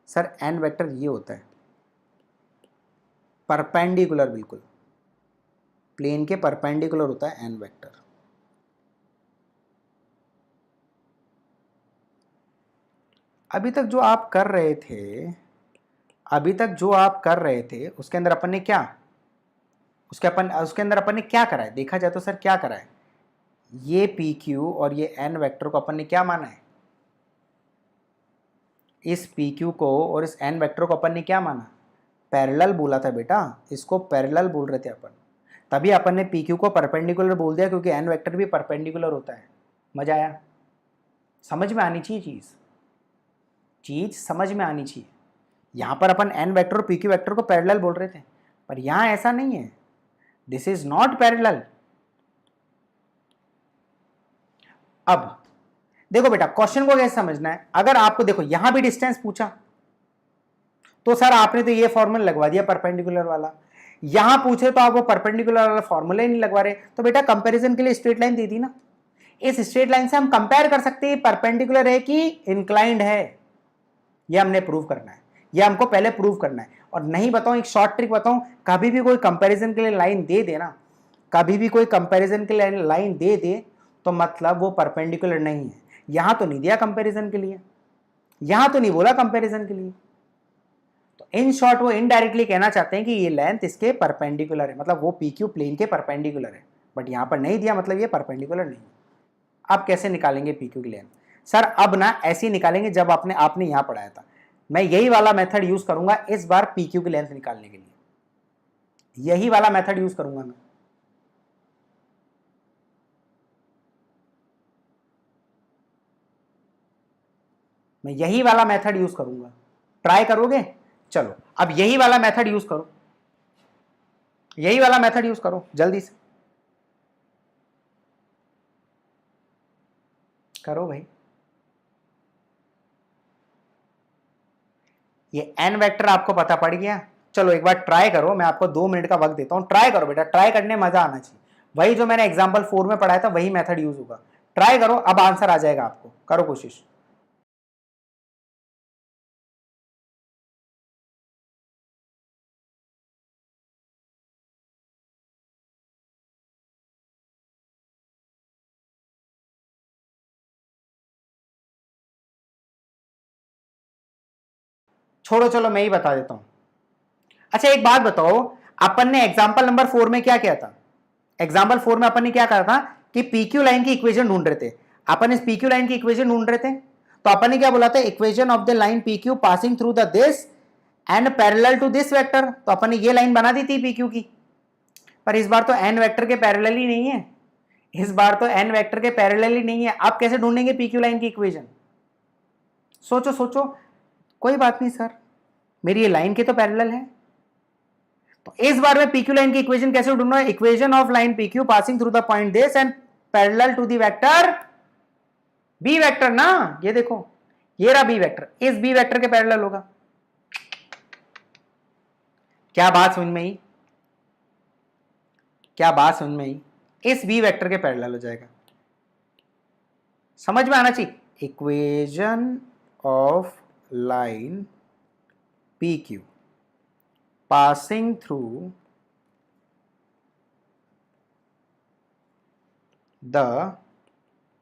सर, एन वेक्टर ये होता है परपेंडिकुलर, बिल्कुल प्लेन के परपेंडिकुलर होता है एन वेक्टर। अभी तक जो आप कर रहे थे उसके अंदर अपन ने क्या उसके अंदर अपन ने क्या करा है, देखा जाए तो सर क्या करा है, ये पी क्यू और ये एन वेक्टर को अपन ने क्या माना है, इस पी क्यू को और इस एन वेक्टर को अपन ने क्या माना, पैरेलल बोला था बेटा, इसको पैरेलल बोल रहे थे अपन, तभी अपन ने पी क्यू को परपेंडिकुलर बोल दिया, क्योंकि एन वेक्टर भी परपेंडिकुलर होता है। मजा आया? समझ में आनी चाहिए चीज समझ में आनी चाहिए। यहां पर अपन एन वेक्टर और पी क्यू वेक्टर को पैरेलल बोल रहे थे, पर यहां ऐसा नहीं है, दिस इज नॉट पैरेलल। अब देखो बेटा, क्वेश्चन को कैसे समझना है, अगर आपको देखो यहां भी डिस्टेंस पूछा तो सर आपने तो ये फॉर्मूला लगवा दिया परपेंडिकुलर वाला, यहां पूछे तो आप वो परपेंडिकुलर वाला फॉर्मूला ही नहीं लगवा रहे, तो बेटा कंपैरिजन के लिए स्ट्रेट लाइन दे दी ना, इस स्ट्रेट लाइन से हम कंपेयर कर सकते हैं परपेंडिकुलर है कि इंक्लाइंड है, ये हमने प्रूव करना है, ये हमको पहले प्रूव करना है। और नहीं बताऊं, एक शॉर्ट ट्रिक बताऊं, कभी भी कोई कंपैरिजन के लिए लाइन दे देना, कभी भी कोई कंपैरिजन के लिए लाइन दे दे तो मतलब वो परपेंडिकुलर नहीं है। यहां तो नहीं दिया कंपैरिजन के लिए, यहां तो नहीं बोला कंपैरिजन के लिए, तो इन शॉर्ट वो इनडायरेक्टली कहना चाहते हैं कि ये लेंथ इसके परपेंडिकुलर है, मतलब वो पी क्यू प्लेन के परपेंडिकुलर है, बट यहां पर नहीं दिया, मतलब ये परपेंडिकुलर नहीं है। अब कैसे निकालेंगे पी क्यू की लेंथ? सर अब ना ऐसे ही निकालेंगे जब आपने यहां पढ़ाया था, मैं यही वाला मेथड यूज करूंगा इस बार पी क्यू की लेंथ निकालने के लिए, यही वाला मेथड यूज करूंगा मैं यही वाला मेथड यूज करूंगा। ट्राई करोगे? चलो अब यही वाला मेथड यूज करो, यही वाला मेथड यूज करो जल्दी से करो भाई। ये एन वेक्टर आपको पता पड़ गया, चलो एक बार ट्राई करो, मैं आपको 2 मिनट का वक्त देता हूं, ट्राई करो बेटा, ट्राई करने में मजा आना चाहिए, वही जो मैंने एग्जांपल 4 में पढ़ाया था वही मेथड यूज होगा। ट्राई करो, अब आंसर आ जाएगा आपको, करो कोशिश। छोड़ो चलो मैं ही बता देता हूं। अच्छा एक बात बताओ, अपन ने एग्जाम्पल नंबर 4 में क्या किया था, एग्जाम्पल 4 में अपन ने क्या कहा था कि पीक्यू लाइन की इक्वेशन ढूंढ रहे थे, अपन इस पीक्यू लाइन की इक्वेशन ढूंढ रहे थे, तो अपन ने क्या बोला था, equation of the line PQ passing through the this and parallel to this vector, तो अपन ने ये लाइन बना दी थी पीक्यू की, पर इस बार तो एन वेक्टर के पैरेलल ही नहीं है, इस बार तो एन वेक्टर के पैरेलल ही नहीं है, आप कैसे ढूंढेंगे पीक्यू लाइन की इक्वेशन? सोचो सोचो। कोई बात नहीं सर, मेरी ये लाइन के तो पैरेलल है, तो इस बार में पीक्यू लाइन की इक्वेशन कैसे ढूंढना है, equation of line PQ passing through the point this and parallel to the vector b vector ना, ये देखो ये रहा बी वेक्टर, इस बी वेक्टर के पैरेलल होगा। क्या बात समझ में आई? क्या बात समझ में आई? इस बी वेक्टर के पैरेलल हो जाएगा, समझ में आना चाहिए। Equation of line P Q passing through the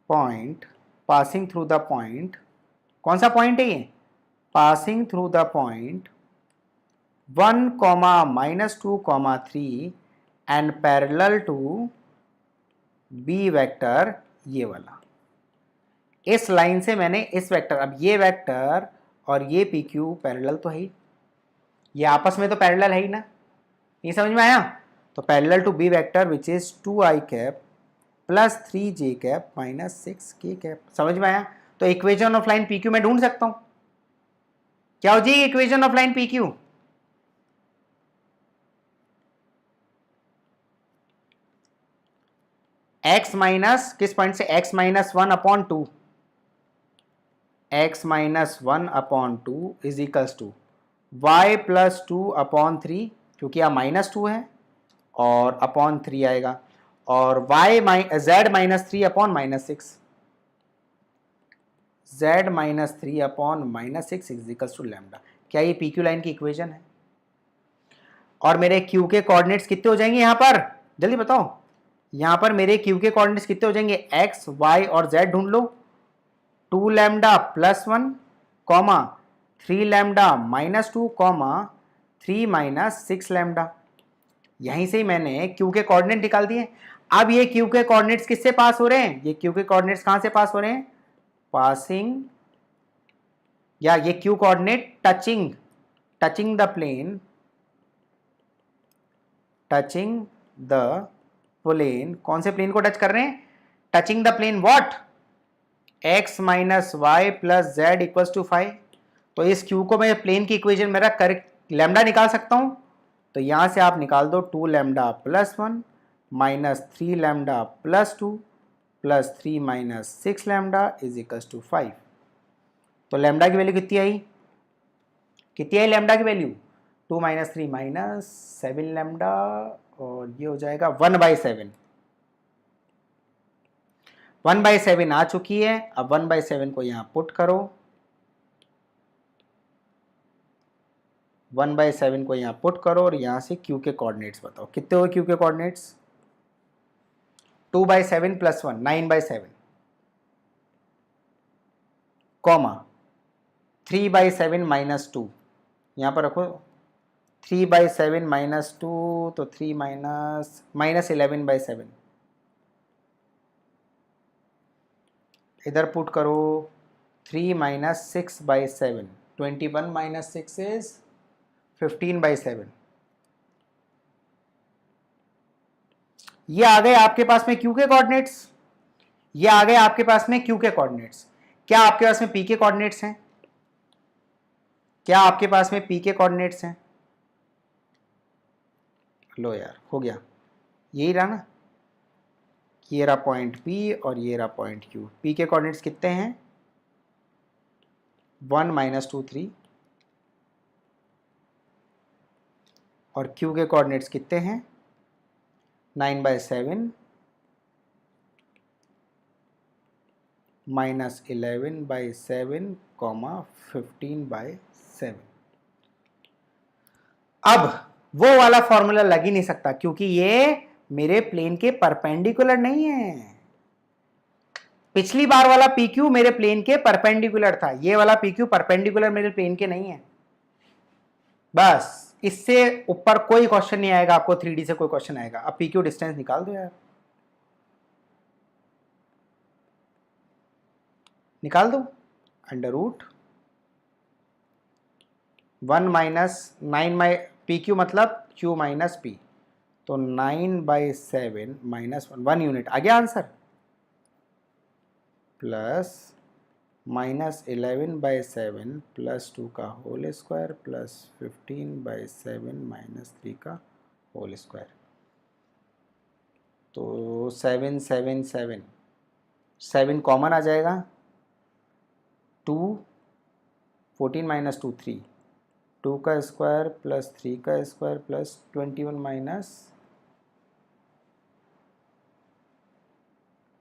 point, passing through the point, कौन सा पॉइंट है ये, passing through the point 1, -2, 3 and parallel to b vector, ये वाला, इस लाइन से मैंने इस वेक्टर, अब ये वेक्टर और ये पी क्यू पैरेलल तो है ही, ये आपस में तो पैरेलल है ही ना, ये समझ में आया? तो parallel to b vector which is 2i cap plus 3j cap minus 6k cap, समझ में आया? तो equation of line P Q मैं ढूंढ सकता हूं, क्या हो जाएगी equation of line P Q, x minus किस पॉइंट से, x -1/2, x -1/2 is equals to y + 2/3, क्योंकि यहाँ -2 है और अपॉन 3 आएगा, और z -3/-6, z -3/-6 is equals to lambda. क्या ये पी क्यू लाइन की इक्वेशन है? और मेरे q के कोऑर्डिनेट्स कितने हो जाएंगे यहाँ पर, जल्दी बताओ, यहाँ पर मेरे q के कोऑर्डिनेट्स कितने हो जाएंगे, x, y और z ढूंढ लो, 2 लैम्डा + 1, 3 लैम्डा -2, 3 - 6 लैम्डा, यहीं से ही मैंने क्यू के कोऑर्डिनेट निकाल दिए। अब ये क्यू के कोऑर्डिनेट्स किससे पास हो रहे हैं, ये क्यू के कोऑर्डिनेट्स कहां से पास हो रहे हैं, पासिंग, या ये Q coordinate touching the plane, touching the plane, कौन से प्लेन को टच कर रहे हैं, touching the plane what, x minus y plus z equal to 5। तो इस क्यू को मैं प्लेन की इक्वेशन में रख कर लैम्डा निकाल सकता हूं। तो यहां से आप निकाल दो 2 lambda plus 1 minus 3 lambda plus 2 plus 3 minus 6 lambda is equal to 5। तो लैम्डा की वैल्यू कितनी आई लैम्डा की वैल्यू 2 माइनस 3 माइनस 7 लैम्डा, और ये हो जाएगा 1/7। 1/7 आ चुकी है। अब 1/7 को यहां पुट करो, 1/7 को यहां पुट करो और यहां से क्यू के कोऑर्डिनेट्स बताओ कितने हो, क्यू के कोऑर्डिनेट्स 2/7 प्लस 1 9/7 कॉमा 3/7 माइनस 2, यहां पर रखो 3/7 माइनस 2, तो 3 माइनस 11/7, इधर पुट करो 3 माइनस 6/7, 21 माइनस 6 इज 15/7। ये आ गए आपके पास में क्यू के कोऑर्डिनेट्स, ये आ गए आपके पास में क्यू के कोऑर्डिनेट्स। क्या आपके पास में पी के कोऑर्डिनेट्स हैं, क्या आपके पास में पी के कोऑर्डिनेट्स हैं, लो यार हो गया, यही रहा ना, ये रहा पॉइंट पी और ये रहा पॉइंट क्यू। पी के कोऑर्डिनेट्स कितने हैं 1 माइनस 2 3, और क्यू के कोऑर्डिनेट्स कितने हैं 9/7 माइनस 11/7 कॉमा 15/7। अब वो वाला फॉर्मूला लग ही नहीं सकता क्योंकि ये मेरे प्लेन के परपेंडिकुलर नहीं है। पिछली बार वाला PQ मेरे प्लेन के परपेंडिकुलर था, ये वाला PQ परपेंडिकुलर मेरे प्लेन के नहीं है। बस इससे ऊपर कोई क्वेश्चन नहीं आएगा आपको, 3D से कोई क्वेश्चन आएगा। अब PQ डिस्टेंस निकाल दो यार, निकाल दो, अंडर रूट 1 माइनस 9 PQ मतलब Q माइनस P, तो 9/7 माइनस 1 यूनिट आ गया आंसर, प्लस माइनस 11/7 प्लस 2 का होल स्क्वायर प्लस 15/7 माइनस 3 का होल स्क्वायर। तो 7 7 7 7 कॉमन आ जाएगा, 2 14 माइनस 2 3, 2 का स्क्वायर प्लस 3 का स्क्वायर प्लस 21 माइनस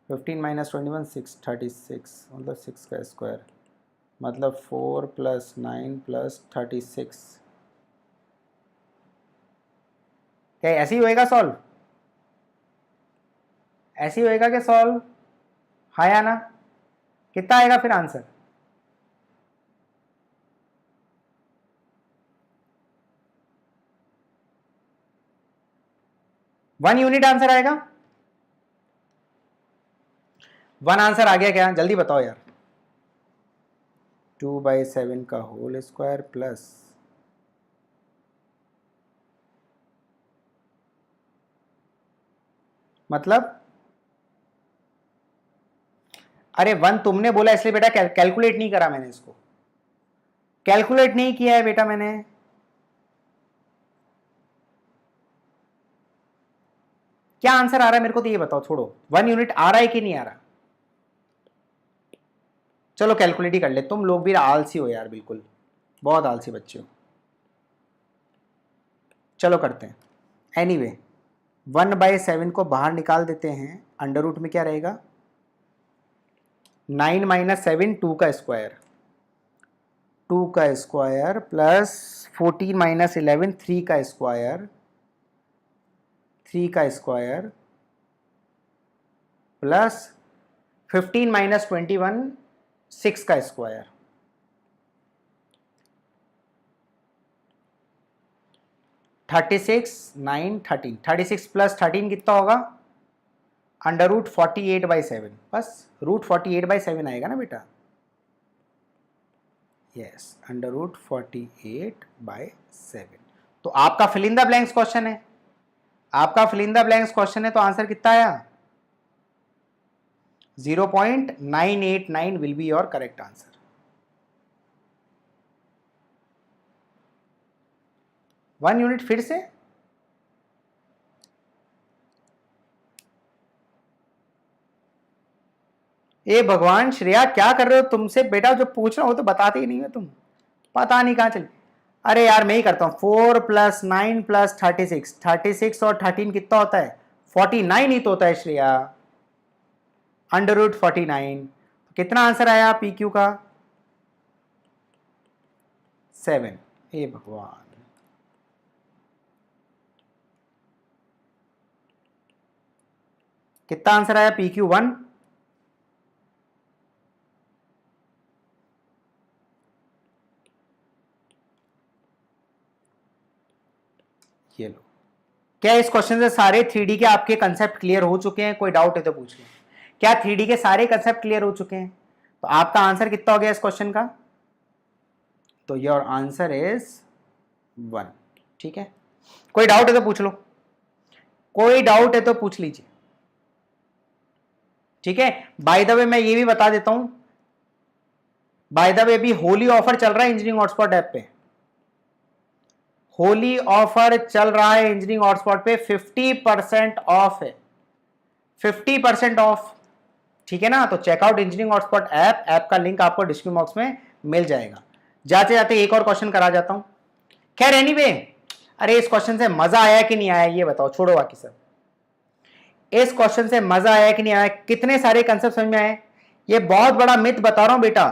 15 माइनस 21 6 36, मतलब 6 का स्क्वायर मतलब 4 प्लस 9 प्लस 36। क्या ऐसे ही होएगा सॉल्व, ऐसे ही होएगा क्या सॉल्व, हाँ या ना, कितना आएगा फिर आंसर, वन यूनिट आंसर आएगा, वन आंसर आ गया क्या, जल्दी बताओ यार। 2/7 का होल स्क्वायर प्लस मतलब, अरे वन तुमने बोला इसलिए बेटा कैलकुलेट नहीं करा मैंने, इसको कैलकुलेट नहीं किया है बेटा मैंने। क्या आंसर आ रहा है मेरे को तो ये बताओ, छोड़ो 1 यूनिट आ रहा है कि नहीं आ रहा, चलो कैलकुलेट ही कर ले, तुम लोग भी आलसी हो यार, बिल्कुल बहुत आलसी बच्चे हो। चलो करते हैं, एनीवे 1/7 को बाहर निकाल देते हैं, अंडर रूट में क्या रहेगा 9 माइनस 7 2 का स्क्वायर, 2 का स्क्वायर प्लस 14 माइनस 11 3 का स्क्वायर, 3 का स्क्वायर प्लस 15 माइनस 21 6 का स्क्वायर। 36 9 13, 36 प्लस 13 कितना होगा? √48/7, बस √48/7 आएगा ना बेटा। यस, √48/7। तो आपका fill in the blanks question है, आपका fill in the blanks question है, तो आंसर कितना आया? 0.989 will be your correct answer. One unit फिर से। ए भगवान श्रेया, क्या कर रहे हो? तुमसे बेटा जो पूछ रहा हो तो बताते ही नहीं हो तुम, पता नहीं कहाँ चले। अरे यार मैं ही करता हूँ। 4 + 9 + 36, 36 और 13 कितना होता है? 49 ही तो होता है श्रेया, √49। कितना आंसर आया पी क्यू का? 7। हे भगवान, कितना आंसर आया पी क्यू 1? ये लो। क्या इस क्वेश्चन से सारे 3D के आपके कंसेप्ट क्लियर हो चुके हैं? कोई डाउट है तो पूछ लें। क्या 3D के सारे कंसेप्ट क्लियर हो चुके हैं? तो आपका आंसर कितना हो गया इस क्वेश्चन का? तो योर आंसर इज 1। ठीक है, कोई डाउट है तो पूछ लो, कोई डाउट है तो पूछ लीजिए। ठीक है, बाय द वे मैं ये भी बता देता हूं, बाय द वे भी होली ऑफर चल रहा है इंजीनियरिंग हॉटस्पॉट ऐप पे। होली ऑफर चल रहा है इंजीनियरिंग हॉटस्पॉट पे, 50% ऑफ है, 50% ऑफ। ठीक है ना, तो check out Engineering Hotspot app, app का लिंक आपको डिस्क्रिप्शन बॉक्स में मिल जाएगा। जाते जाते एक और क्वेश्चन करा जाता हूं। खैर एनीवे, अरे इस क्वेश्चन से मजा आया कि नहीं आया ये बताओ, छोड़ो बाकी सब। इस क्वेश्चन से मजा आया कि नहीं आया? कितने सारे कंसेप्ट समझ में आए? ये बहुत बड़ा मिथ बता रहा हूं बेटा।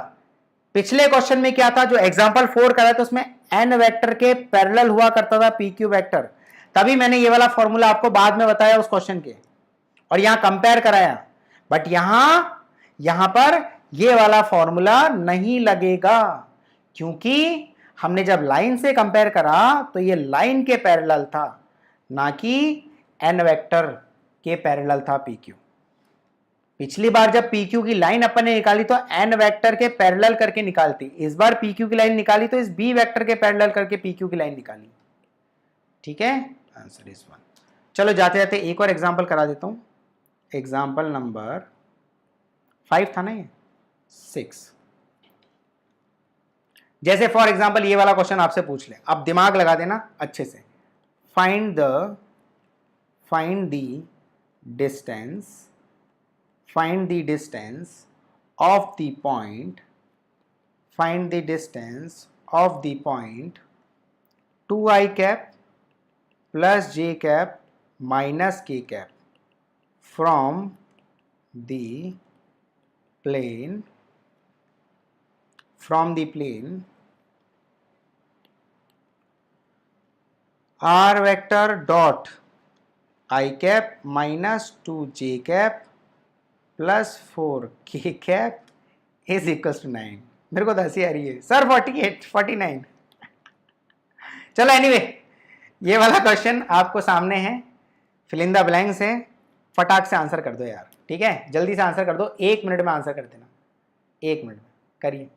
पिछले क्वेश्चन में क्या था, जो एग्जांपल 4 करा था उसमें एन वेक्टर के पैरेलल हुआ करता था पी क्यू वेक्टर, तभी मैंने ये वाला फॉर्मूला आपको बाद में बताया उस क्वेश्चन के, और यहां कंपेयर कराया। बट यहां पर ये वाला फॉर्मूला नहीं लगेगा, क्योंकि हमने जब लाइन से कंपेयर करा तो ये लाइन के पैरेलल था, ना कि एन वेक्टर के पैरेलल था पी क्यू। पिछली बार जब PQ की लाइन अपन ने निकाली तो एन वेक्टर के पैरेलल करके निकालती, इस बार PQ की लाइन निकाली तो इस बी वेक्टर के पैरेलल करके PQ की लाइन निकाली। ठीक है, आंसर इज 1। चलो जाते जाते एक और एग्जांपल करा देता हूं। एग्जांपल नंबर 5 था ना ये, 6। जैसे फॉर एग्जांपल ये वाला क्वेश्चन आपसे पूछ ले, अब दिमाग लगा देना अच्छे से। Find the distance, find the distance of the point, find the distance of the point 2i cap plus j cap minus k cap from the plane r vector dot I cap minus 2j cap plus 4k cap is equal to 9। मेरे को तो हंसी आ रही है sir, 48 49। चलो anyway, ये वाला question आपको सामने है, फिल इन द ब्लैंक्स है, फटाक से आंसर कर दो यार। ठीक है, जल्दी से आंसर कर दो, 1 मिनट में आंसर कर देना, 1 मिनट में करिए।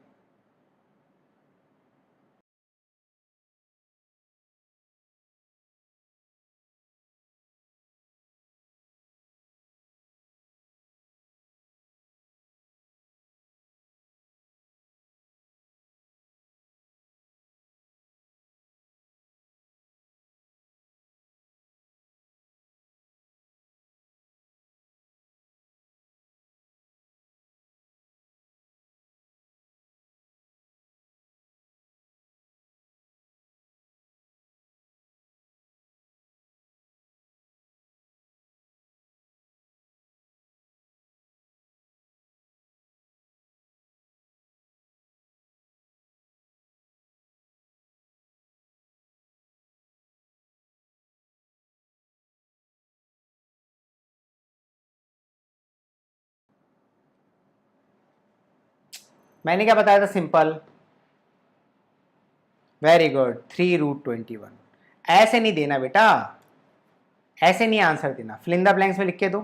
मैंने क्या बताया था? Simple, very good, 3√21। ऐसे नहीं देना बेटा, ऐसे नहीं आंसर देना, फिल इन द ब्लैंक्स में लिख के दो,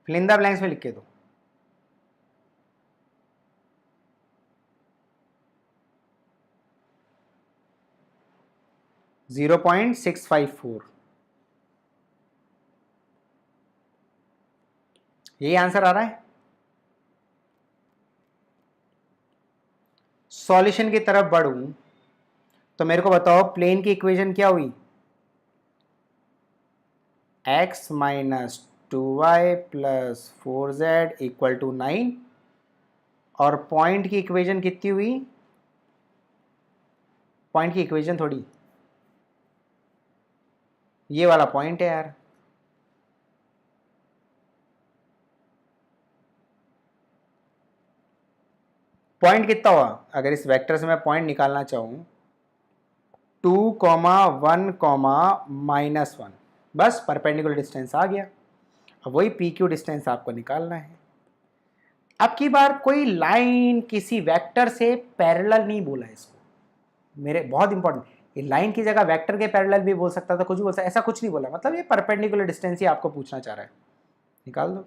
फिल इन द ब्लैंक्स में लिख के दो। $0.654, यही आंसर आ रहा है। सॉल्यूशन की तरफ बढ़ूं तो मेरे को बताओ प्लेन की इक्वेशन क्या हुई, x minus 2y plus 4z equal to 9, और पॉइंट की इक्वेशन कितनी हुई, पॉइंट की इक्वेशन थोड़ी, ये वाला पॉइंट है यार, पॉइंट कितना हुआ, अगर इस वेक्टर से मैं पॉइंट निकालना चाहूं 2,1,-1, बस परपेंडिकुलर डिस्टेंस आ गया। अब वही पी क्यू डिस्टेंस आपको निकालना है। अब की बार कोई लाइन किसी वेक्टर से पैरेलल नहीं बोला इसको, मेरे बहुत इंपॉर्टेंट, ये लाइन की जगह वेक्टर के पैरेलल भी बोल सकता था, कुछ भी बोल सकता, ऐसा कुछ नहीं बोला, मतलब ये परपेंडिकुलर डिस्टेंस ही आपको पूछना चाह रहा है, निकाल दो।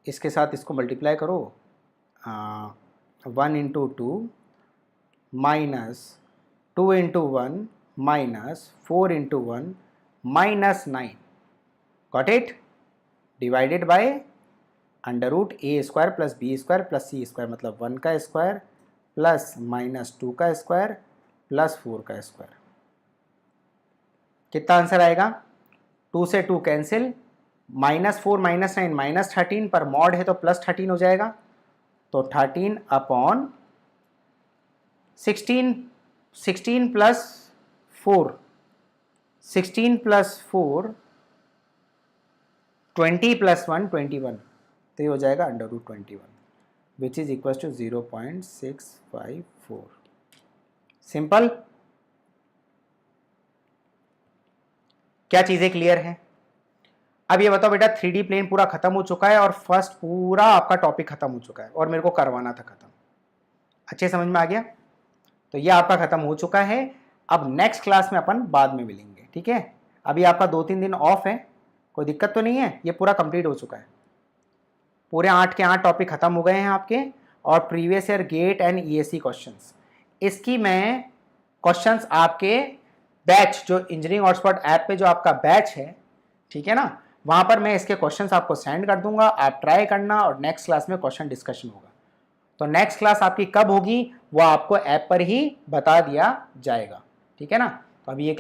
इसके साथ इसको मल्टीप्लाई करो, 1 into 2 minus 2 into 1 minus 4 into 1 minus 9, got it, divided by under root A square plus B square plus C square, मतलब 1 का स्क्वायर प्लस माइनस 2 का स्क्वायर प्लस 4 का स्क्वायर। कितना आंसर आएगा, 2 से 2 कैंसिल, -4 -9 -13, पर मॉड है तो +13 हो जाएगा, तो 13 अपॉन 16, 16 प्लस 4, 16 प्लस 4, 20 प्लस 1 21, तो ये हो जाएगा under root 21, which is equal to 0.654। Simple. क्या चीजें क्लियर हैं? अब ये बताओ बेटा, 3D प्लेन पूरा खत्म हो चुका है और फर्स्ट पूरा आपका टॉपिक खत्म हो चुका है और मेरे को करवाना था खत्म, अच्छे समझ में आ गया? तो ये आपका खत्म हो चुका है। अब नेक्स्ट क्लास में अपन बाद में मिलेंगे, ठीक है? अभी आपका 2-3 दिन ऑफ है, कोई दिक्कत तो नहीं है, ये पूरा कंप्लीट हो चुका है, पूरे 8 के 8 टॉपिक खत्म हो गए हैं आपके, और previous year GATE and ESC questions, इसकी मैं क्वेश्चंस आपके बैच जो इंजीनियरिंग हॉटस्पॉट ऐप पे जो आपका बैच है, ठीक है ना, वहां पर मैं इसके क्वेश्चंस आपको सेंड कर दूंगा, आप ट्राई करना और नेक्स्ट क्लास में क्वेश्चन डिस्कशन होगा। तो नेक्स्ट क्लास आपकी कब होगी वो आपको ऐप पर ही बता दिया जाएगा, ठीक है ना? तो अभी ये